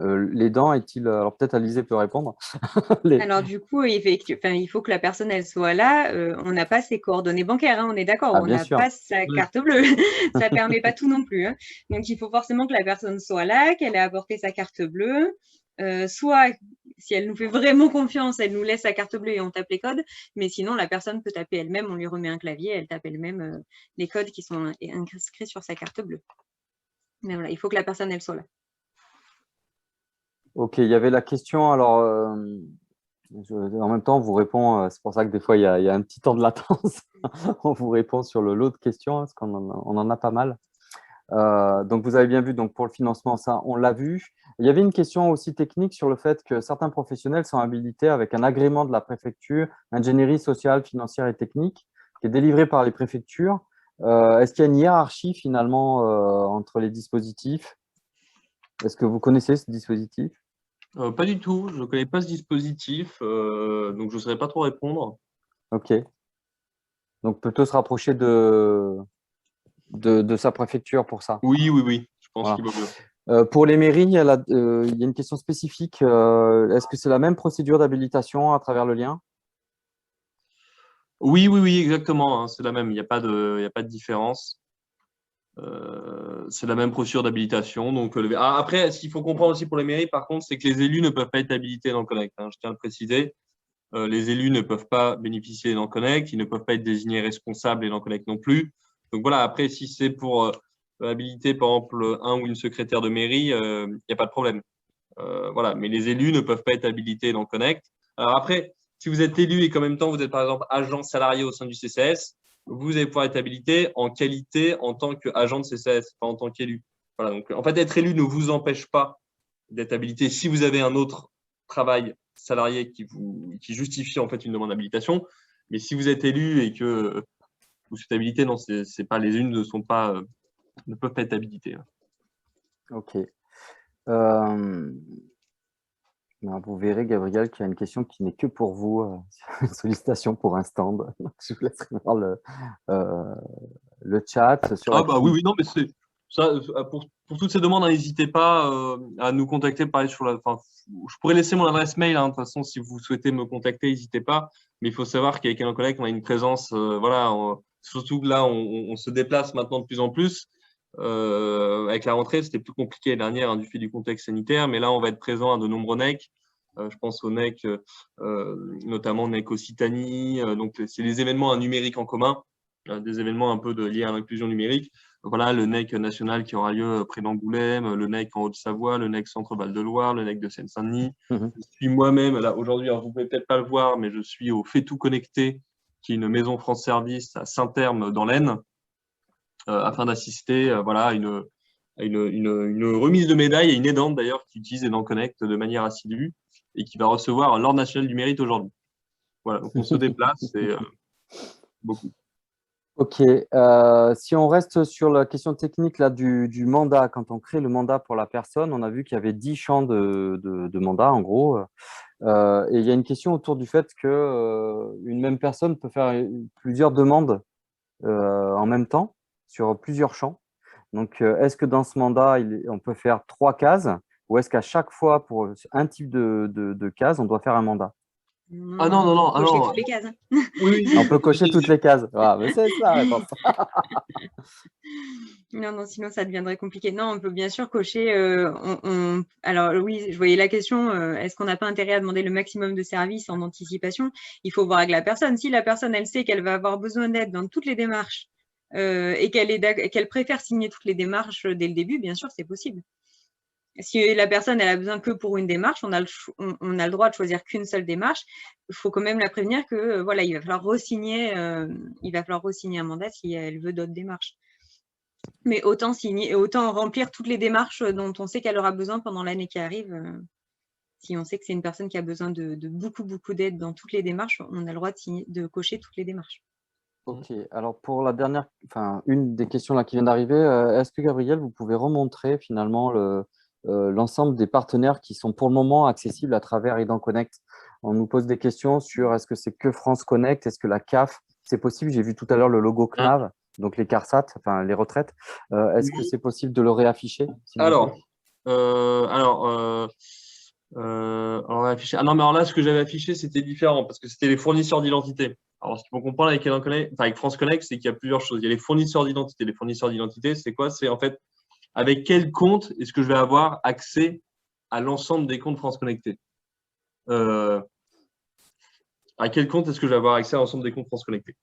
L'aidant est-il… Alors peut-être Alizé peut répondre. Alors du coup, il faut que la personne elle soit là. On n'a pas ses coordonnées bancaires, hein, on est d'accord. Ah, On bien n'a sûr. pas sa carte bleue. Ça permet pas tout non plus, hein. Donc il faut forcément que la personne soit là, qu'elle ait apporté sa carte bleue. Soit, si elle nous fait vraiment confiance, elle nous laisse sa carte bleue et on tape les codes. Mais sinon, la personne peut taper elle-même. On lui remet un clavier, elle tape elle-même les codes qui sont inscrits sur sa carte bleue. Mais voilà, il faut que la personne elle soit là. Ok, il y avait la question. Alors, en même temps, on vous répond. C'est pour ça que des fois, il y a un petit temps de latence. On vous répond sur l'autre question, parce qu'on en a pas mal. Donc, vous avez bien vu, donc pour le financement, ça, on l'a vu. Il y avait une question aussi technique sur le fait que certains professionnels sont habilités avec un agrément de la préfecture, ingénierie sociale, financière et technique, qui est délivré par les préfectures. Est-ce qu'il y a une hiérarchie finalement entre les dispositifs? Est-ce que vous connaissez ce dispositif? Pas du tout, je ne connais pas ce dispositif, donc je ne saurais pas trop répondre. Ok. Donc, plutôt se rapprocher de sa préfecture pour ça. Oui, oui, oui, je pense Voilà. qu'il vaut mieux. Pour les mairies, il y a une question spécifique. Est-ce que c'est la même procédure d'habilitation à travers le lien? Oui, oui, oui, exactement, hein, c'est la même, il n'y a pas de différence. C'est la même procédure d'habilitation. Donc, après, ce qu'il faut comprendre aussi pour les mairies, par contre, c'est que les élus ne peuvent pas être habilités dans le Connect, hein, je tiens à le préciser. Les élus ne peuvent pas bénéficier dans le Connect, ils ne peuvent pas être désignés responsables et dans le Connect non plus. Donc voilà, après, si c'est pour habiliter, par exemple, un ou une secrétaire de mairie, il n'y a pas de problème. Voilà, mais les élus ne peuvent pas être habilités dans le Connect. Alors après, si vous êtes élu et qu'en même temps vous êtes par exemple agent salarié au sein du CCS, vous allez pouvoir être habilité en qualité en tant qu'agent de CCS, pas en tant qu'élu. Voilà, donc en fait, être élu ne vous empêche pas d'être habilité si vous avez un autre travail salarié qui justifie en fait une demande d'habilitation. Mais si vous êtes élu et que vous êtes habilité, non, c'est pas, les élus ne peuvent pas être habilités. Ok. Vous verrez, Gabriel, qu'il y a une question qui n'est que pour vous. Une sollicitation pour un stand. Je vous laisserai voir le chat. Sur Ah bah oui, oui, non, mais c'est ça, pour toutes ces demandes, n'hésitez pas à nous contacter. Pareil je pourrais laisser mon adresse mail, hein, de toute façon, si vous souhaitez me contacter, n'hésitez pas. Mais il faut savoir qu'avec un collègue, on a une présence, voilà, surtout que là, on se déplace maintenant de plus en plus. Avec la rentrée, c'était plus compliqué l'année dernière, hein, du fait du contexte sanitaire, mais là, on va être présent à de nombreux NEC. Je pense au NEC, notamment NEC Occitanie. Donc, c'est les événements numériques en commun, des événements un peu liés à l'inclusion numérique. Voilà, le NEC national qui aura lieu près d'Angoulême, le NEC en Haute-Savoie, le NEC Centre-Val de Loire, le NEC de Seine-Saint-Denis. Je suis moi-même, là, aujourd'hui, vous ne pouvez peut-être pas le voir, mais je suis au Fait Tout Connecté, qui est une maison France Service à Saint-Terme dans l'Aisne, afin d'assister voilà, à une remise de médaille et une aidante d'ailleurs qui utilise Aidant Connect de manière assidue et qui va recevoir l'Ordre national du mérite aujourd'hui. Voilà, donc on se déplace et beaucoup. Ok. Si on reste sur la question technique là, du mandat, quand on crée le mandat pour la personne, on a vu qu'il y avait 10 champs de mandat en gros. Et il y a une question autour du fait qu'une même personne peut faire plusieurs demandes en même temps sur plusieurs champs. Donc, est-ce que dans ce mandat, on peut faire 3 cases ou est-ce qu'à chaque fois, pour un type de case, on doit faire un mandat? Ah non, non, non. On peut cocher toutes les cases. Oui, On peut cocher toutes les cases. Ah, mais c'est ça la réponse. Non, sinon ça deviendrait compliqué. Non, on peut bien sûr cocher. Alors oui, je voyais la question, est-ce qu'on n'a pas intérêt à demander le maximum de services en anticipation? Il faut voir avec la personne. Si la personne, elle sait qu'elle va avoir besoin d'aide dans toutes les démarches et qu'elle préfère signer toutes les démarches dès le début, bien sûr, c'est possible. Si la personne, elle a besoin que pour une démarche, on a le droit de choisir qu'une seule démarche. Il faut quand même la prévenir que voilà, il va falloir re-signer un mandat si elle veut d'autres démarches. Mais autant remplir toutes les démarches dont on sait qu'elle aura besoin pendant l'année qui arrive. Si on sait que c'est une personne qui a besoin de beaucoup d'aide dans toutes les démarches, on a le droit de cocher toutes les démarches. Ok, alors pour la dernière, enfin une des questions là qui vient d'arriver, est-ce que Gabriel, vous pouvez remontrer finalement l'ensemble des partenaires qui sont pour le moment accessibles à travers Aidant Connect? On nous pose des questions sur est-ce que c'est que France Connect, est-ce que la CAF, c'est possible? J'ai vu tout à l'heure le logo CNAV, donc les CARSAT, enfin les retraites. Est-ce que c'est possible de le réafficher, s'il vous plaît? Ah non, mais alors là, ce que j'avais affiché, c'était différent parce que c'était les fournisseurs d'identité. Alors, ce qu'il faut comprendre avec Aidant Connect, enfin, avec France Connect, c'est qu'il y a plusieurs choses. Il y a les fournisseurs d'identité. Les fournisseurs d'identité, c'est quoi? C'est en fait avec quel compte est-ce que je vais avoir accès à l'ensemble des comptes France Connecté? À quel compte est-ce que je vais avoir accès à l'ensemble des comptes France Connecté?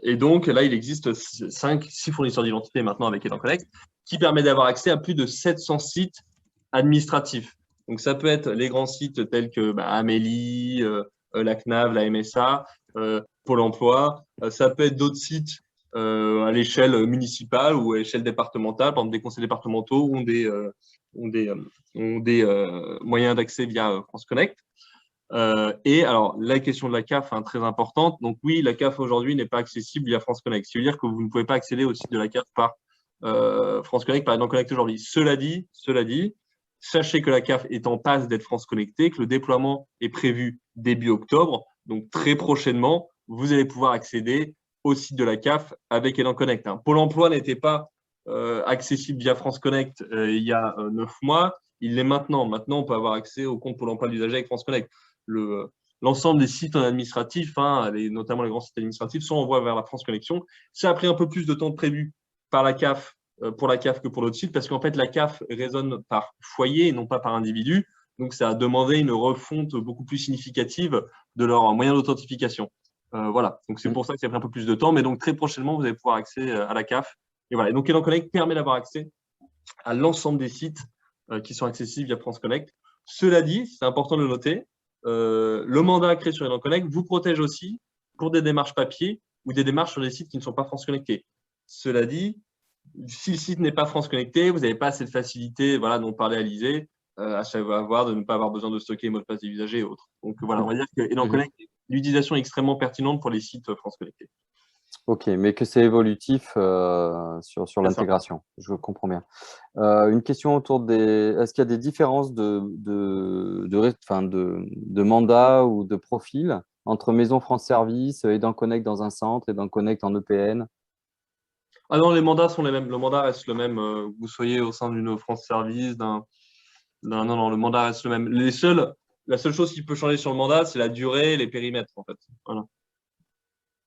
Et donc, là, il existe 6 fournisseurs d'identité maintenant avec Aidant Connect qui permet d'avoir accès à plus de 700 sites administratifs. Donc, ça peut être les grands sites tels que Amélie, la CNAV, la MSA, Pôle emploi. Ça peut être d'autres sites à l'échelle municipale ou à l'échelle départementale. Par exemple, des conseils départementaux ont des moyens d'accès via France Connect. Et alors, la question de la CAF est très importante. Donc oui, la CAF aujourd'hui n'est pas accessible via France Connect. Ce qui veut dire que vous ne pouvez pas accéder au site de la CAF par France Connect, par Aidant Connect aujourd'hui. Cela dit, sachez que la CAF est en passe d'être France Connectée, que le déploiement est prévu début octobre. Donc très prochainement, vous allez pouvoir accéder au site de la CAF avec Aidant Connect. Pôle emploi n'était pas accessible via France Connect il y a 9 mois. Il l'est maintenant. Maintenant, on peut avoir accès au compte Pôle emploi de l'usager avec France Connect. L'ensemble des sites administratifs, notamment les grands sites administratifs, sont envoyés vers la France Connexion. Ça a pris un peu plus de temps prévu par la CAF, pour la CAF que pour l'autre site, parce qu'en fait, la CAF raisonne par foyer et non pas par individu. Donc, ça a demandé une refonte beaucoup plus significative de leurs moyens d'authentification. Voilà, donc c'est pour ça que ça a pris un peu plus de temps. Mais donc, très prochainement, vous allez pouvoir accéder à la CAF. Et voilà, et donc Aidant Connect permet d'avoir accès à l'ensemble des sites qui sont accessibles via France Connect. Cela dit, c'est important de le noter, le mandat créé sur Aidant Connect vous protège aussi pour des démarches papier ou des démarches sur des sites qui ne sont pas France Connectés. Cela dit, si le site n'est pas France Connecté, vous n'avez pas cette facilité dont parlait Alizé, à savoir de ne pas avoir besoin de stocker mot de passe des usagers et autres. Donc voilà, on va dire que Aidant Connect, l'utilisation est extrêmement pertinente pour les sites France Connectés. Ok, mais que c'est évolutif sur l'intégration, je comprends bien. Une question autour des… Est-ce qu'il y a des différences de mandat ou de profil entre Maison France Service, Aidant Connect dans un centre, Aidant Connect en EPN? Ah non, les mandats sont les mêmes. Le mandat reste le même. Que vous soyez au sein d'une France Service, non, le mandat reste le même. La seule chose qui peut changer sur le mandat, c'est la durée et les périmètres, en fait. Voilà.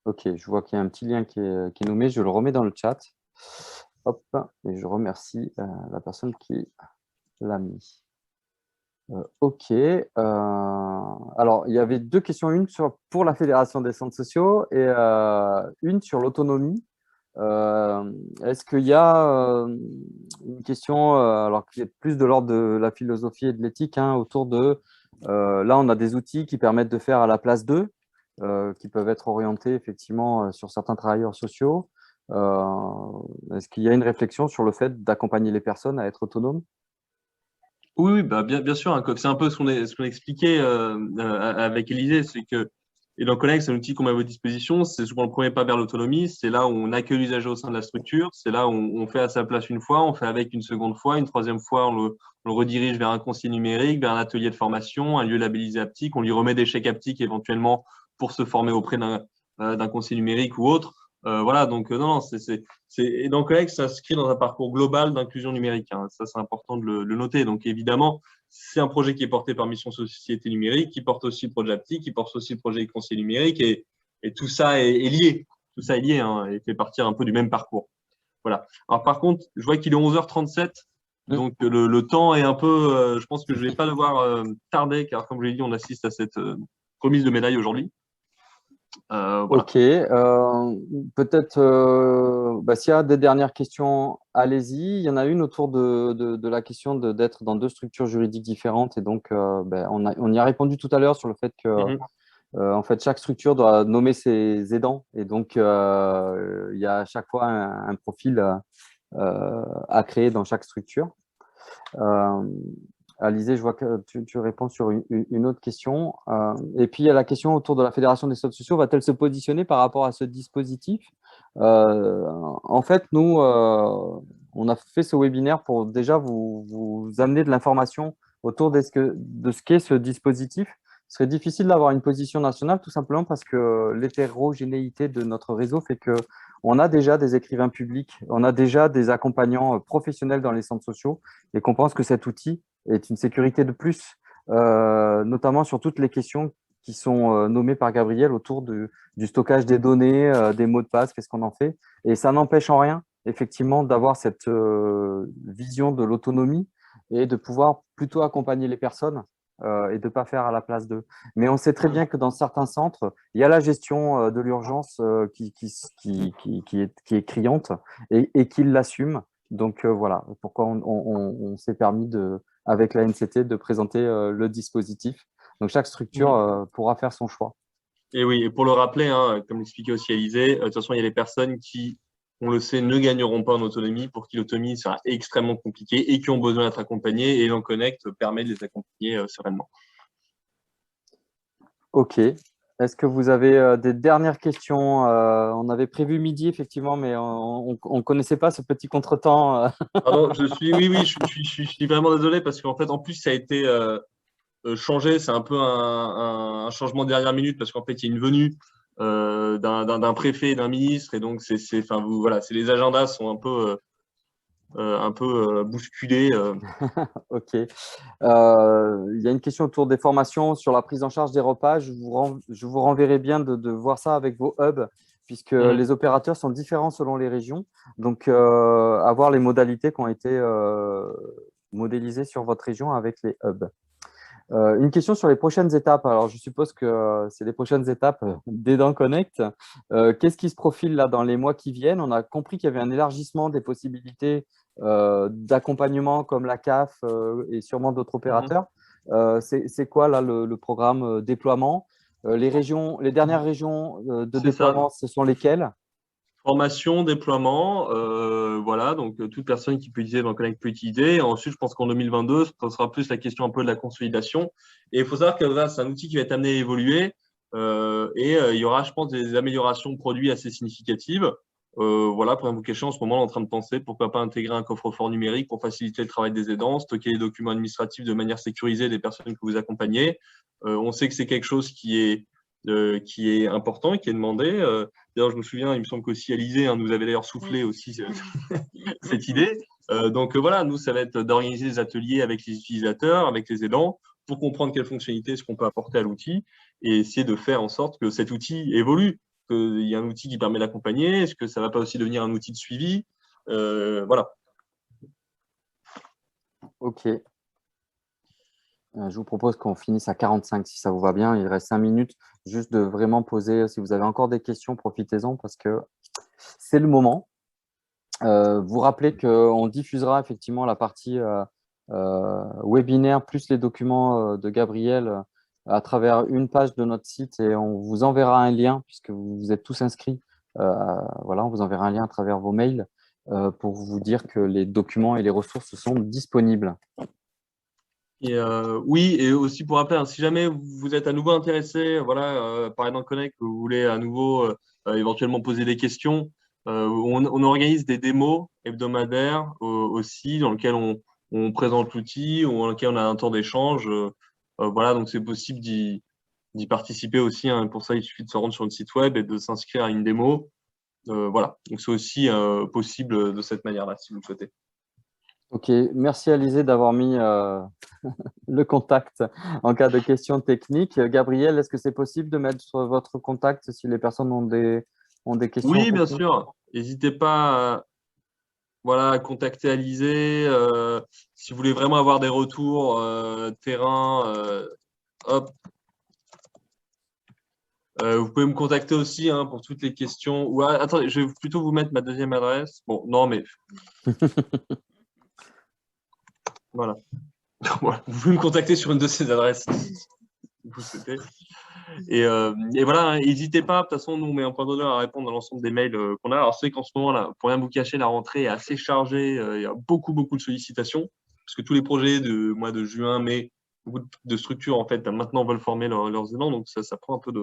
Ok, je vois qu'il y a un petit lien qui est nommé. Je le remets dans le chat. Hop, et je remercie la personne qui l'a mis. Ok. Alors, il y avait 2 questions. Une pour la Fédération des centres sociaux et une sur l'autonomie. Est-ce qu'il y a une question, alors qui est plus de l'ordre de la philosophie et de l'éthique, autour de… là, on a des outils qui permettent de faire à la place d'eux, qui peuvent être orientés effectivement sur certains travailleurs sociaux. Est-ce qu'il y a une réflexion sur le fait d'accompagner les personnes à être autonomes? Oui, bien sûr. C'est un peu ce qu'on expliquait avec Élisée, c'est que Aidant Connect, c'est un outil qu'on met à votre disposition. C'est souvent le premier pas vers l'autonomie. C'est là où on accueille l'usager au sein de la structure. C'est là où on fait à sa place une fois, on fait avec une seconde fois, une troisième fois, on le redirige vers un conseiller numérique, vers un atelier de formation, un lieu labellisé haptique. On lui remet des chèques haptiques éventuellement pour se former auprès d'un conseiller numérique ou autre. Voilà, donc non, et dans Connect s'inscrit dans un parcours global d'inclusion numérique. Hein. Ça, c'est important de le noter. Donc, évidemment, c'est un projet qui est porté par Mission Société Numérique, qui porte aussi le projet APTI, qui porte aussi le projet Conseil numérique, et tout ça est lié. Tout ça est lié, hein, et fait partie un peu du même parcours. Voilà. Alors, par contre, je vois qu'il est 11h37. Donc, le temps est un peu… je pense que je ne vais pas devoir tarder, car comme je l'ai dit, on assiste à cette remise de médaille aujourd'hui. Voilà. Ok. Peut-être, s'il y a des dernières questions, allez-y. Il y en a une autour de la question d'être dans deux structures juridiques différentes. Et donc, on y a répondu tout à l'heure sur le fait que en fait, chaque structure doit nommer ses aidants. Et donc, il y a à chaque fois un profil à créer dans chaque structure. Alizé, je vois que tu réponds sur une autre question. Et puis, il y a la question autour de la Fédération des centres sociaux. Va-t-elle se positionner par rapport à ce dispositif? En fait, nous, on a fait ce webinaire pour déjà vous amener de l'information autour de ce qu'est ce dispositif. Ce serait difficile d'avoir une position nationale, tout simplement parce que l'hétérogénéité de notre réseau fait que on a déjà des écrivains publics, on a déjà des accompagnants professionnels dans les centres sociaux et qu'on pense que cet outil est une sécurité de plus, notamment sur toutes les questions qui sont nommées par Gabriel autour du stockage des données, des mots de passe, qu'est-ce qu'on en fait. Et ça n'empêche en rien, effectivement, d'avoir cette vision de l'autonomie et de pouvoir plutôt accompagner les personnes et de ne pas faire à la place d'eux. Mais on sait très bien que dans certains centres, il y a la gestion de l'urgence qui est criante et qu'ils l'assument. Donc voilà pourquoi on s'est permis avec la NCT de présenter le dispositif. Donc chaque structure pourra faire son choix. Et oui, et pour le rappeler, hein, comme l'expliquait aussi Alizé, de toute façon, il y a des personnes qui, on le sait, ne gagneront pas en autonomie, pour qui l'autonomie sera extrêmement compliquée et qui ont besoin d'être accompagnées. Et l'Enconnect permet de les accompagner sereinement. Ok. Est-ce que vous avez des dernières questions? On avait prévu midi, effectivement, mais on ne connaissait pas ce petit contretemps. Pardon, je suis vraiment désolé parce qu'en fait, en plus, ça a été changé. C'est un peu un changement de dernière minute parce qu'en fait, il y a une venue d'un préfet et d'un ministre. Et donc, voilà, les agendas sont un peu bousculés. Ok. Il y a une question autour des formations sur la prise en charge des repas. Je vous renverrai bien de voir ça avec vos hubs, puisque les opérateurs sont différents selon les régions. Donc, avoir les modalités qui ont été modélisées sur votre région avec les hubs. Une question sur les prochaines étapes. Alors, je suppose que c'est les prochaines étapes d'Aidants Connect. Qu'est-ce qui se profile là dans les mois qui viennent? On a compris qu'il y avait un élargissement des possibilités d'accompagnement comme la CAF et sûrement d'autres opérateurs. C'est quoi là le programme déploiement? Les dernières régions de déploiement, ce sont lesquelles? Formation, déploiement, voilà, donc toute personne qui peut utiliser l'Enconnect peut utiliser. Ensuite, je pense qu'en 2022, ce sera plus la question un peu de la consolidation. Et il faut savoir que là, c'est un outil qui va être amené à évoluer il y aura, je pense, des améliorations de produits assez significatives. Voilà, pour invoquer en ce moment, on est en train de penser pourquoi pas intégrer un coffre-fort numérique pour faciliter le travail des aidants, stocker les documents administratifs de manière sécurisée des personnes que vous accompagnez. On sait que c'est quelque chose qui est important et qui est demandé. D'ailleurs, je me souviens, il me semble qu'aussi Alizé nous avait d'ailleurs soufflé aussi cette idée. Donc voilà, nous, ça va être d'organiser des ateliers avec les utilisateurs, avec les aidants, pour comprendre quelles fonctionnalités ce qu'on peut apporter à l'outil et essayer de faire en sorte que cet outil évolue, qu'il y a un outil qui permet d'accompagner, est-ce que ça ne va pas aussi devenir un outil de suivi? Voilà. Ok. Je vous propose qu'on finisse à 45 si ça vous va bien. Il reste 5 minutes. Juste de vraiment poser, si vous avez encore des questions, profitez-en parce que c'est le moment. Vous rappelez qu'on diffusera effectivement la partie webinaire plus les documents de Gabriel à travers une page de notre site et on vous enverra un lien puisque vous êtes tous inscrits. Voilà, on vous enverra un lien à travers vos mails pour vous dire que les documents et les ressources sont disponibles. Et oui, et aussi pour rappeler, si jamais vous êtes à nouveau intéressé, voilà, par Aidants Connect, que vous voulez à nouveau éventuellement poser des questions, on organise des démos hebdomadaires aussi, dans lesquelles on présente l'outil, ou dans lesquelles on a un temps d'échange. Voilà, donc c'est possible d'y participer aussi. Pour ça, il suffit de se rendre sur le site web et de s'inscrire à une démo. Voilà, donc c'est aussi possible de cette manière-là, si vous le souhaitez. Ok, merci Alizé d'avoir mis le contact en cas de questions techniques. Gabriel, est-ce que c'est possible de mettre sur votre contact si les personnes ont des questions Oui, bien techniques? sûr. N'hésitez pas à contacter Alizé. Si vous voulez vraiment avoir des retours terrain, hop. Vous pouvez me contacter aussi hein, pour toutes les questions. Ou attendez, je vais plutôt vous mettre ma deuxième adresse. Bon, non, mais voilà. Vous pouvez me contacter sur une de ces adresses si vous souhaitez. Et voilà, n'hésitez pas. De toute façon, nous, on met un point d'honneur à répondre à l'ensemble des mails qu'on a. Alors, c'est qu'en ce moment, là, pour rien vous cacher, la rentrée est assez chargée. Il y a beaucoup, beaucoup de sollicitations. Parce que tous les projets de mois de juin, mai, beaucoup de structures, en fait, maintenant veulent former leurs élans. Donc, ça prend un peu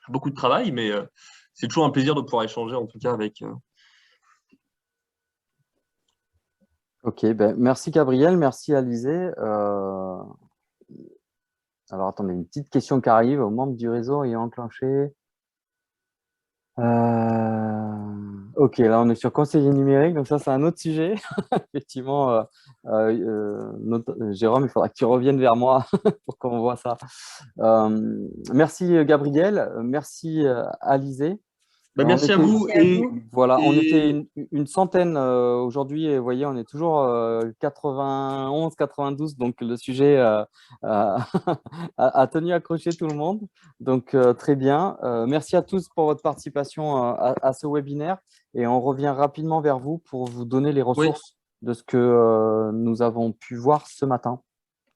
beaucoup de travail. Mais c'est toujours un plaisir de pouvoir échanger, en tout cas, avec. Ok, ben, merci Gabriel, merci Alizé. Alors, attendez, une petite question qui arrive aux membres du réseau ayant enclenché. Ok, là, on est sur conseiller numérique, donc ça, c'est un autre sujet. Effectivement, Jérôme, il faudra que tu reviennes vers moi pour qu'on voit ça. Merci Gabriel, merci Alizé. On Merci à était, vous. Merci à vous. voilà, on était Et une centaine aujourd'hui et vous voyez, on est toujours 91, 92, donc le sujet a tenu à accrocher tout le monde. Donc, très bien. Merci à tous pour votre participation à ce webinaire et on revient rapidement vers vous pour vous donner les oui, ressources de ce que nous avons pu voir ce matin.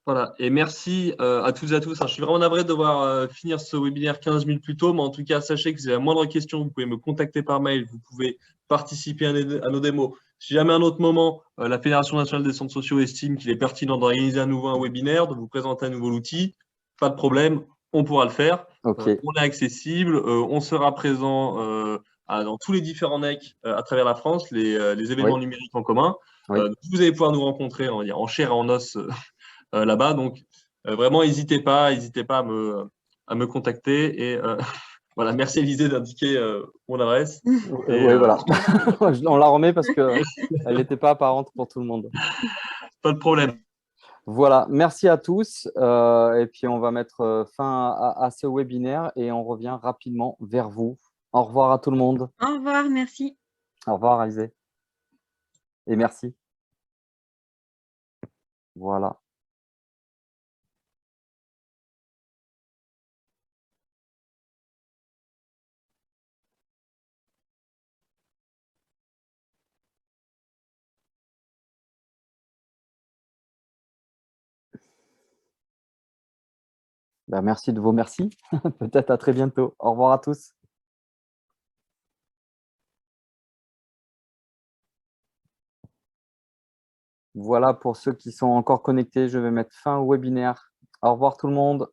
voilà, et merci à toutes et à tous. Je suis vraiment navré de devoir finir ce webinaire 15 minutes plus tôt, mais en tout cas, sachez que si vous avez la moindre question, vous pouvez me contacter par mail, vous pouvez participer à nos démos. Si jamais à un autre moment, la Fédération nationale des centres sociaux estime qu'il est pertinent d'organiser à nouveau un webinaire, de vous présenter à nouveau l'outil, pas de problème, on pourra le faire. Ok, On est accessible, on sera présent dans tous les différents NEC à travers la France, les oui, événements numériques en commun. oui. Vous allez pouvoir nous rencontrer, on va dire, en chair et en os là-bas. Donc, vraiment, n'hésitez pas à me contacter. Et voilà, merci Élisée d'indiquer mon adresse. Et Oui, voilà. On la remet parce qu'elle n'était pas apparente pour tout le monde. pas de problème. Voilà, merci à tous. Et puis, on va mettre fin à ce webinaire et on revient rapidement vers vous. Au revoir à tout le monde. Au revoir, merci. Au revoir, Alizé. Et merci. Voilà. Ben, merci de vos merci. Peut-être à très bientôt. Au revoir à tous. Voilà, pour ceux qui sont encore connectés, je vais mettre fin au webinaire. Au revoir tout le monde.